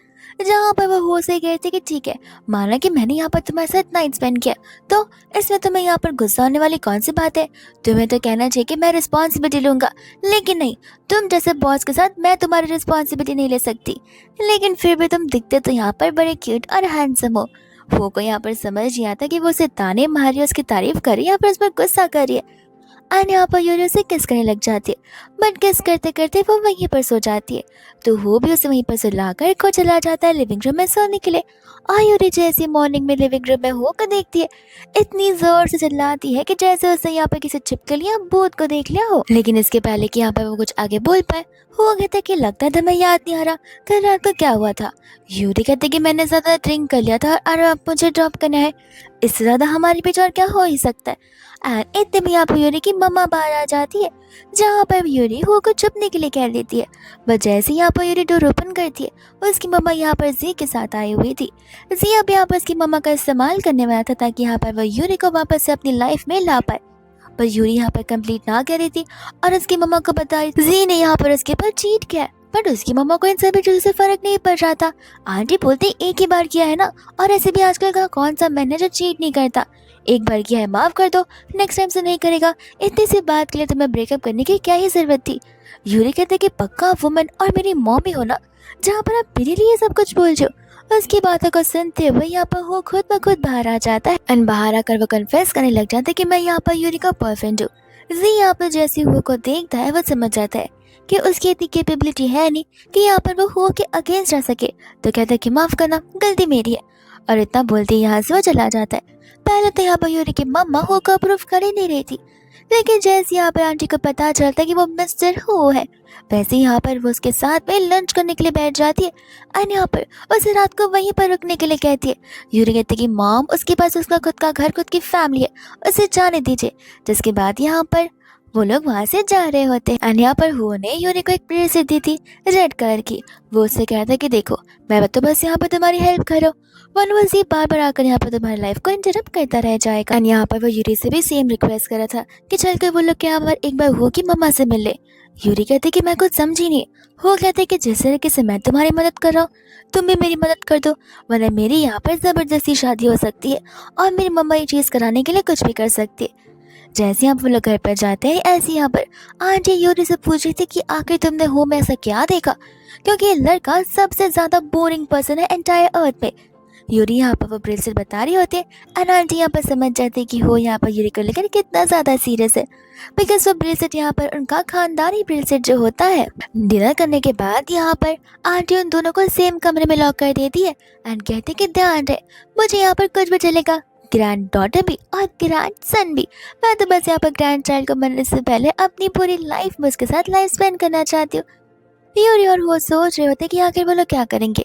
जहाँ पर वो हो से गए थे कि ठीक है, माना कि मैंने यहाँ पर तुम्हारे साथ नाइट स्पेंड किया, तो इसमें तुम्हें यहाँ पर गुस्सा होने वाली कौन सी बात है। तुम्हें तो कहना चाहिए कि मैं रिस्पॉन्सिबिलिटी लूंगा, लेकिन नहीं, तुम जैसे बॉस के साथ मैं तुम्हारी रिस्पॉन्सिबिलिटी नहीं ले सकती। लेकिन फिर भी तुम दिखते तो यहाँ पर बड़े क्यूट और हैंडसम हो। वो को यहाँ पर समझ नहीं आता कि वो उसे ताने मार रही है, उसकी तारीफ कर रही है या फिर उस पर गुस्सा कर रही है। एंड यहाँ पर यूरी उसे किस करने लग जाती है, बट किस करते करते वो वहीं पर सो जाती है। तो वो भी उसे वहीं पर सुलाकर को चला जाता है लिविंग रूम में सोने के लिए। और यूरी जैसी मॉर्निंग में लिविंग रूम में होकर देखती है, इतनी जोर से चिल्लाती है कि जैसे उसने यहाँ पर किसी छिपकली या भूत को देख लिया हो। लेकिन इसके पहले कि यहाँ पर वो कुछ आगे बोल पाए, हो गया था कि लगता था मैं याद नहीं आ रहा कल रात को क्या हुआ था। यूरी कहते कि मैंने ज़्यादा ड्रिंक कर लिया था और अब मुझे ड्रॉप करना है, इससे ज़्यादा हमारे बीच और क्या हो ही सकता है। एंड इतने में यहाँ पर यूरी की मम्मा बाहर आ जाती है, जहाँ पर यूरी हो को छुपने के लिए कह देती है। बट जैसे यहाँ पर यूरी डोर ओपन करती है, उसकी मम्मा यहाँ पर जी के साथ आई हुई थी। जी अब यहाँ पर उसकी मम्मा का इस्तेमाल करने वाला था ताकि यहाँ पर वह यूरी को वापस से अपनी लाइफ में ला पाए। पर यूरी यहाँ पर कंप्लीट ना कर रही थी और उसकी मम्मा को बताई जी ने यहाँ पर उसके ऊपर चीट किया है। बट उसकी मम्मा को इन सभी चीज़ों से फर्क नहीं पड़ रहा था। आंटी बोलती एक ही बार किया है ना, और ऐसे भी आजकल का कौन सा मैनेजर चीट नहीं करता, एक बार किया है माफ कर दो, नेक्स्ट टाइम से नहीं करेगा। इतनी सी बात के लिए तुम्हें ब्रेकअप करने की क्या ही जरूरत थी। यूरी कहते कि पक्का वुमन और मेरी मॉमी हो ना, जहाँ पर आप मेरे लिए सब कुछ बोल जो। उसकी बातों को सुनते हुए यहाँ पर वो खुद ब खुद बाहर आ जाता है। एंड बाहर आकर वो कन्फेस करने लग जाता है कि मैं यहाँ पर यूरी का बॉयफ्रेंड हूँ। जी यहाँ पर जैसे हुए को देखता है वो समझ जाता है कि उसकी इतनी कैपेबिलिटी है नहीं कि यहाँ पर वो हो के अगेंस्ट जा सके। तो कहता है कि माफ़ करना, गलती मेरी है। और इतना बोलते यहाँ से वो चला जाता है। पहले तो यहाँ पर यूरी की मम्मा हो को अप्रूव कर ही नहीं रही थी, लेकिन जैसे यहाँ पर आंटी को पता चलता है कि वो मिस्टर हो है, वैसे यहाँ पर वो उसके साथ में लंच करने के लिए बैठ जाती है। और यहाँ पर उसे रात को वहीं पर रुकने के लिए कहती है। यूरी कहती है कि मॉम उसके पास उसका खुद का घर, खुद की फैमिली है, उसे जाने दीजिए। जिसके बाद यहाँ पर वो लोग वहाँ से जा रहे होते हैं। और यहाँ पर हो ने यूरी को एक ब्रेसलेट दी थी रेड कलर की। वो उससे कहता है कि देखो मैं तो बस यहाँ पर तुम्हारी हेल्प करो, वरना वो बार बार आकर यहाँ पर तुम्हारी लाइफ को इंटरप्ट करता रह जाएगा। और यहाँ पर वो यूरी से भी सेम रिक्वेस्ट करा था कि चल कर वो लोग क्या बार एक बार हो की मम्मा से मिल ले। यूरी कहती कि मैं कुछ समझी नहीं। हो कहते कि जिस तरीके से मैं तुम्हारी मदद कर रहा हूँ तुम भी मेरी मदद कर दो, वरना मेरी यहाँ पर ज़बरदस्ती शादी हो सकती है और मेरी मम्मा ये चीज़ कराने के लिए कुछ भी कर सकती है। जैसे आप वो लोग घर पर जाते हैं, ऐसे यहाँ पर आंटी यूरी से पूछ रही थी कि आखिर तुमने हो में ऐसा क्या देखा, क्योंकि ये लड़का सबसे ज़्यादा बोरिंग पर्सन है एंटायर अर्थ पे। यूरी यहाँ पर वो ब्रेसलेट बता रही होती है एंड आंटी यहाँ पर समझ जाती है कि हो यहाँ पर यूरी को लेकर कितना ज़्यादा सीरियस है, बिकॉज वो ब्रेसलेट यहाँ पर उनका खानदानी ब्रेसलेट जो होता है। डिनर करने के बाद यहाँ पर आंटी उन दोनों को सेम कमरे में लॉक कर देती है एंड कहती है कि ध्यान रहे मुझे यहाँ पर कुछ भी चलेगा, ग्रैंड डॉटर भी और ग्रैंड सन भी, मैं तो बस यहाँ पर ग्रैंड चाइल्ड को मरने से पहले अपनी पूरी लाइफ में उसके साथ लाइफ स्पेंड करना चाहती हूँ। यूरी और वो सोच रहे होते कि आखिर वो लोग क्या करेंगे।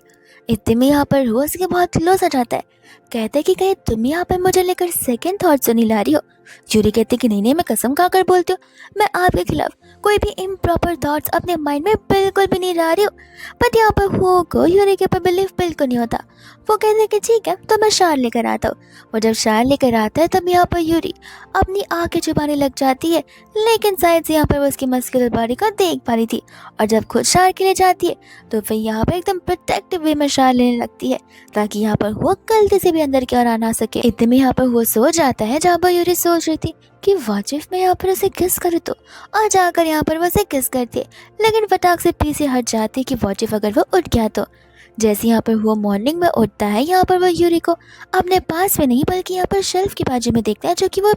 इतने में यहाँ पर रोज के बहुत क्लोज आ जाता है, कहते हैं कि कहीं तुम यहाँ पर मुझे लेकर सेकंड थॉट तो नहीं ला रही हो। यूरी कहती कि नहीं मैं कसम खाकर बोलती हूँ मैं आपके खिलाफ कोई भी इम्प्रॉपर थॉट्स अपने माइंड में बिल्कुल भी नहीं ला रही हूँ। बट यहाँ पर हो को यूरी के ऊपर बिलीव बिल्कुल नहीं होता। वो कहते हैं कि ठीक है तो मैं शार लेकर आता हूँ। वो जब शार लेकर आता है तब यहाँ पर यूरी अपनी आंखें छुपाने लग जाती है, लेकिन शायद से यहाँ पर वो उसकी मस्कुलर बॉडी को देख पा रही थी। और जब खुद शार के लिए जाती है तो फिर यहाँ पर एकदम प्रोटेक्टिव वे में शार लेने लगती है ताकि यहाँ पर वो गलती से भी अंदर की ओर आ ना सके। इतने में यहाँ पर वो सो जाता है, जहाँ पर यूरी सो सोच रही थी कि व्हाट इफ मैं यहाँ पर उसे किस करूँ तो, और जाकर यहाँ पर वो उसे किस करती है, लेकिन फटाक से पीछे हट जाती कि व्हाट इफ अगर वो उठ गया तो। जैसे यहाँ पर वो मॉर्निंग में उठता है, यहाँ पर वो यूरी को अपने पास में नहीं बल्कि यहाँ पर शेल्फ की बाजू में देखता है, जो कि वो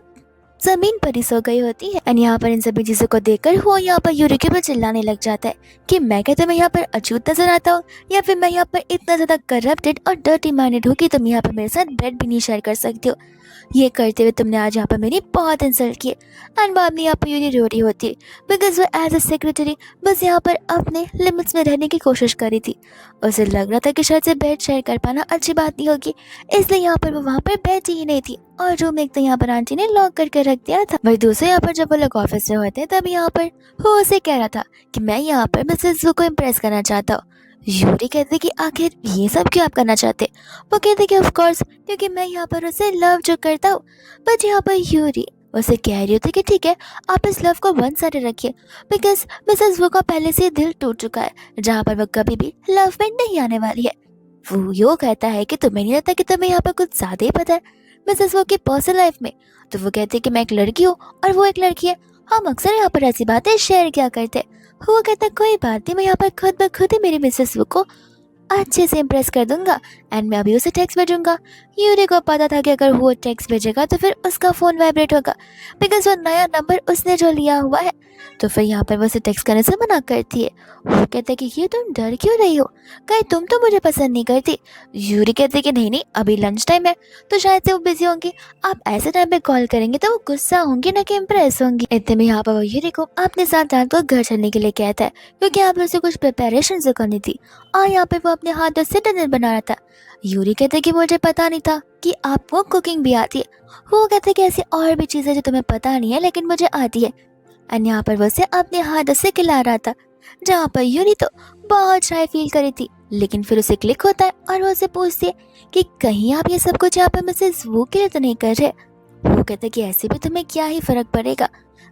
जमीन पर ही सो गई होती है। एंड यहाँ पर इन सभी चीजों को देखकर वो यहाँ पर यूरी के ऊपर चिल्लाने लग जाता है कि मैं क्या तुम्हें यहाँ पर अछूत नजर आता हूँ, या फिर मैं यहाँ पर इतना ज्यादा करप्टेड और डर्टी माइंडेड हूँ कि तुम यहाँ पर मेरे साथ बेड भी नहीं शेयर कर सकते हो। ये करते हुए तुमने आज यहाँ पर मेरी बहुत इंसल्ट की। एंड बाद में यहाँ पर यूरी रो रही होती है, बिकॉज वो एज अ सेक्रेटरी बस यहाँ पर अपने लिमिट्स में रहने की कोशिश करी थी। उसे लग रहा था कि शायद से बेड शेयर कर पाना अच्छी बात नहीं होगी, इसलिए यहाँ पर वो वहाँ पर बैठी ही नहीं थी, और रूम एक तो यहाँ पर आंटी ने लॉक करके रख दिया था। वही दूसरे यहाँ पर जब वो लोग ऑफिस से होते तब यहाँ पर वो उसे कह रहा था कि मैं यहाँ पर मिसेस वू को इम्प्रेस करना चाहता हूँ। यूरी कहते कि आखिर ये सब क्यों आप करना चाहते। वो कहते कि ऑफ कोर्स क्योंकि मैं यहाँ पर उसे लव जो करता हूँ। बट यहाँ पर यूरी उसे कह रही होती कि ठीक है, आप इस लव को वन साइड रखिए, बिकॉज मिसेस वू का पहले से दिल टूट चुका है, जहाँ पर वो कभी भी लव में नहीं आने वाली है। वो यो कहता है कि तुम्हें नहीं लगता कि तुम्हें यहाँ पर कुछ ज्यादा ही पता है मिसेस वो की पर्सनल लाइफ में। तो वो कहते कि मैं एक लड़की हूँ और वो एक लड़की है, हम अक्सर यहाँ पर ऐसी बातें शेयर क्या करते। वो कहता कोई बात नहीं, मैं यहाँ पर खुद ब खुद ही मेरी मिसेस वो को अच्छे से इम्प्रेस कर दूंगा, एंड मैं अभी उसे टेक्स्ट भेजूंगा। यूरी को पता था कि अगर वो टेक्स्ट भेजेगा तो फिर उसका फ़ोन वाइब्रेट होगा, बिकॉज वो नया नंबर उसने जो लिया हुआ है। तो फिर यहाँ पर वो उसे टेक्स्ट करने से मना करती है। वो कहता है कि ये तुम डर क्यों रही हो, कहीं तुम तो मुझे पसंद नहीं करती। यूरी कहती है कि नहीं नहीं, अभी लंच टाइम है तो शायद से वो बिजी होंगी, आप ऐसे टाइम पे कॉल करेंगे तो वो गुस्सा होंगी ना कि इम्प्रेस होंगी। इतने में यहाँ पर वो यूरी को अपने साथ रात को घर चलने के लिए कहता है, क्योंकि यहाँ पर उसे कुछ प्रिपरेशन जो करनी थी, और यहाँ पर वो अपने हाथों से डिनर बना रहा था। यूरी कहते कि मुझे पता नहीं था कि आपको कुकिंग भी आती है। वो कहते कि ऐसी और भी चीज़ें जो तुम्हें पता नहीं है लेकिन मुझे आती है। एंड यहाँ पर वो उसे अपने हाथों से खिला रहा था, जहाँ पर यूरी तो बहुत शाय फील करी थी, लेकिन फिर उसे क्लिक होता है और वो उसे पूछती है कि कहीं आप ये सब कुछ यहाँ पर मिसेस वू के लिए तो नहीं कर रहे। वो कहते कि ऐसे भी तुम्हें क्या ही फर्क पड़ेगा।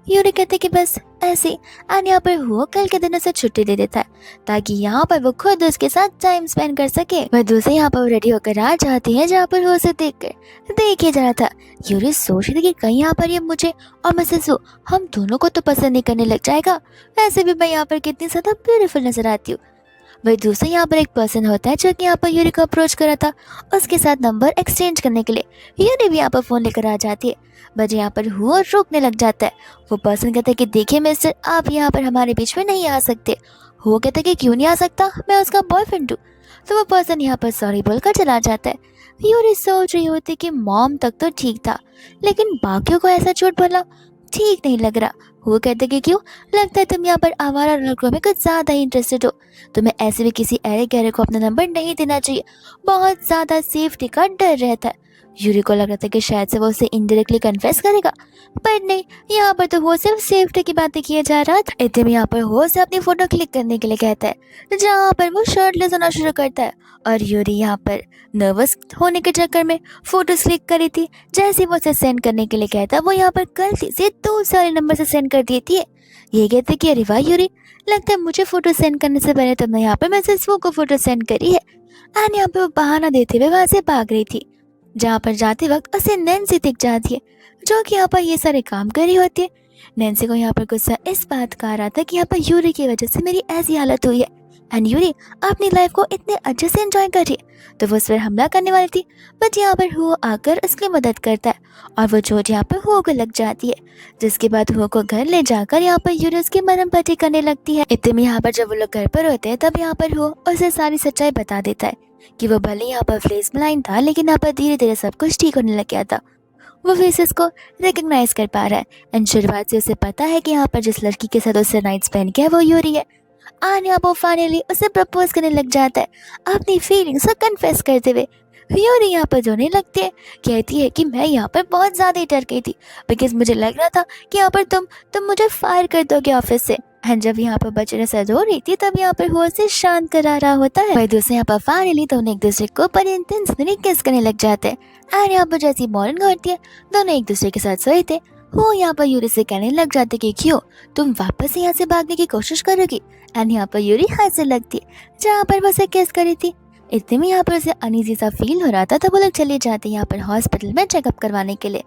यूरी कहते कि बस ऐसे। एंड यहाँ पर वो कल के दिन उसे छुट्टी दे देता है ताकि यहाँ पर वो खुद उसके साथ टाइम स्पेंड कर सके। वह दूसरे यहाँ पर रेडी होकर आ जाती है, जहाँ पर वो उसे देख ही जा रहा था। यूरी सोच रही थी कि कहीं यहाँ पर ये मुझे और मिसेस वू हम दोनों को तो पसंद नहीं करने लग जाएगा। वैसे भी मैं यहाँ पर कितनी ज्यादा ब्यूटीफुल नजर आती हूँ। वही दूसरे यहाँ पर एक पर्सन होता है जो कि यहाँ पर यूरी को अप्रोच करा था उसके साथ नंबर एक्सचेंज करने के लिए। यूरी भी यहाँ पर फोन लेकर आ जाती है, बट यहाँ पर हुआ रोकने लग जाता है। वो पर्सन कहता है कि देखिए मिस्टर, आप यहाँ पर हमारे बीच में नहीं आ सकते। वो कहता है कि क्यों नहीं आ सकता, मैं उसका बॉयफ्रेंड हूँ। तो वो पर्सन यहाँ पर सॉरी बोलकर चला जाता है। यूरी सोच रही होती कि मॉम तक तो ठीक था, लेकिन बाकियों को ऐसा झूठ बोला ठीक नहीं लग रहा। वो कहते कि क्यों, लगता है तुम यहाँ पर आवारा लड़कों में कुछ ज्यादा ही इंटरेस्टेड हो। तुम्हें ऐसे भी किसी अरे गहरे को अपना नंबर नहीं देना चाहिए, बहुत ज्यादा सेफ्टी का डर रहता है। यूरी को लग रहा था कि शायद से वो उसे इनडायरेक्टली कन्फेस करेगा, पर नहीं, यहाँ पर तो वो सिर्फ सेफ्टी की बातें किए जा रहा था। इतने में यहाँ पर वो उसे अपनी फोटो क्लिक करने के लिए कहता है, जहाँ पर वो शर्टलेस होना शुरू करता है, और यूरी यहाँ पर नर्वस होने के चक्कर में फोटोज क्लिक करी थी। जैसे वो उसे सेंड करने के लिए कहता है, वो यहाँ पर गलती से 2 सारे नंबर से सेंड कर देती है। ये कहते कि अरे वाह यूरी, लगता है मुझे फोटो सेंड करने से पहले तुमने यहाँ पर मैसेज वो को फोटो सेंड करी है। एंड यहाँ पे वो बहाना देते हुए वहां से भाग रही थी, जहाँ पर जाते वक्त उसे नैन्सी दिख जाती है, जो कि यहाँ पर ये सारे काम कर रही होती है। नैन्सी को यहाँ पर गुस्सा इस बात का आ रहा था कि यहाँ पर यूरी की वजह से मेरी ऐसी हालत हुई है, एंड यूरी अपनी लाइफ को इतने अच्छे से एंजॉय कर रही है। तो वो उस पर हमला करने वाली थी, बट यहाँ पर हुआ आकर उसकी मदद करता है, और वो चोट यहाँ पर हुआ को लग जाती है, जिसके बाद हुआ को घर ले जाकर यहाँ पर यूरी उसकी मरहम पट्टी करने लगती है। इतने में यहाँ पर जब वो लोग घर पर होते हैं तब यहाँ पर हुआ उसे सारी सच्चाई बता देता है कि वो भले यहाँ पर फेस ब्लाइंड था, लेकिन यहाँ पर धीरे धीरे सब कुछ ठीक होने लग गया था। वो फेसेस को रिकग्नाइज कर पा रहा है, एंड शुरुआत से उसे पता है कि यहाँ पर जिस लड़की के साथ उससे नाइट स्पेंड किया वो यूरी है। और यहाँ पर फाइनली उसे प्रपोज करने लग जाता है, अपनी फीलिंग्स को कन्फेस करते हुए। यूरी यहाँ पर रोने लगती है, कहती है कि मैं यहाँ पर बहुत ज़्यादा ही डर गई थी, बिकॉज मुझे लग रहा था कि यहाँ पर तुम मुझे फायर कर दोगे ऑफिस से। एंड जब यहाँ पर बच्चे ने सर रो रही थी तब यहाँ पर वो उसे शांत करा रहा होता है। वही दूसरे यहाँ पर फाइनली दोनों एक दूसरे को बड़े इंटेंसली किस करने लग जाते हैं। एंड यहाँ पर जैसी मॉर्निंग होती है दोनों एक दूसरे के साथ सोए थे। वो यहाँ पर यूरी से कहने लग जाते कि क्यों तुम वापस यहाँ से भागने की कोशिश करोगी। एंड यहाँ पर यूरी हंसने लगती है, जहाँ पर वो उसे किस करी थी। इतने में यहाँ पर उसे अनईजी सा फील हो रहा था, तो वो लोग चले जाते हैं यहाँ पर हॉस्पिटल में चेकअप करवाने के लिए।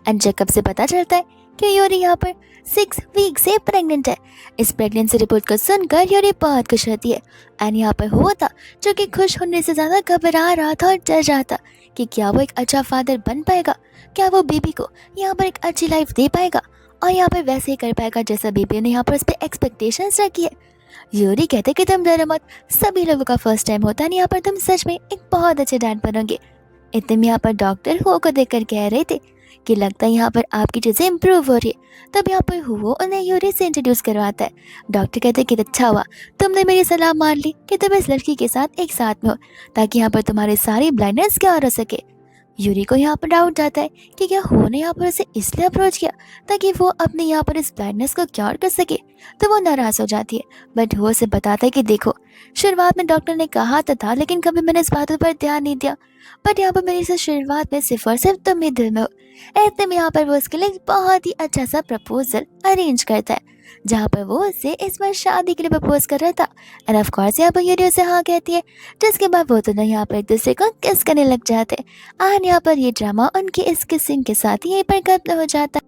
एंड चेकअप से पता चलता है कि यूरी यहाँ पर 6 वीक से प्रेग्नेंट है। इस प्रेगनेंसी रिपोर्ट को सुनकर यूरी बहुत खुश होती है। एंड यहाँ पर हुआ था जो कि खुश होने से ज़्यादा घबरा रहा था और डर रहा था कि क्या वो एक अच्छा फादर बन पाएगा, क्या वो बेबी को यहाँ पर एक अच्छी लाइफ दे पाएगा और यहाँ पर वैसे ही कर पाएगा जैसा बेबी ने यहाँ पर उस पर एक्सपेक्टेशंस रखी है। यूरी कहते कि तुम डरो मत, सभी लोगों का फर्स्ट टाइम होता है, यहाँ पर तुम सच में एक बहुत अच्छे डैड बनोगे। इतने में यहाँ पर डॉक्टर हुओ को देखकर कह रहे थे कि लगता है यहाँ पर आपकी चीज़ें इम्प्रूव हो रही है। तब यहाँ पर हुओ उन्हें यूरी से इंट्रोड्यूस करवाता है। डॉक्टर कहते कि अच्छा हुआ तुमने मेरी सलाह मान ली कि तुम इस लड़की के साथ एक साथ में हो, ताकि यहाँ पर तुम्हारी सारी ब्लाइंडनेस क्योर हो सके। यूरी को यहाँ पर डाउट आता है कि क्या हो ने यहाँ पर उसे इसलिए अप्रोच किया ताकि वो अपने यहाँ पर इस ब्लाइंडनेस को क्योर कर सके। तो वो नाराज़ हो जाती है, बट वो उसे बताता है कि देखो शुरुआत में डॉक्टर ने कहा तो था, लेकिन कभी मैंने इस बातों पर ध्यान नहीं दिया, बट यहाँ पर मेरी से शुरुआत में सिर्फ और सिर्फ तुम ही दिल में हो। ऐसे में यहाँ पर वो उसके लिए बहुत ही अच्छा सा प्रपोजल अरेंज करता है, जहाँ पर वो उससे इस बार शादी के लिए प्रपोज कर रहा था। एंड ऑफ कोर्स यहाँ पर यूरी उसे हाँ कहती है, जिसके बाद वो दोनों यहाँ पर एक दूसरे को किस करने लग जाते हैं। एंड यहाँ पर ये ड्रामा उनकी इस किसिंग के साथ यहीं पर खत्म हो जाता है।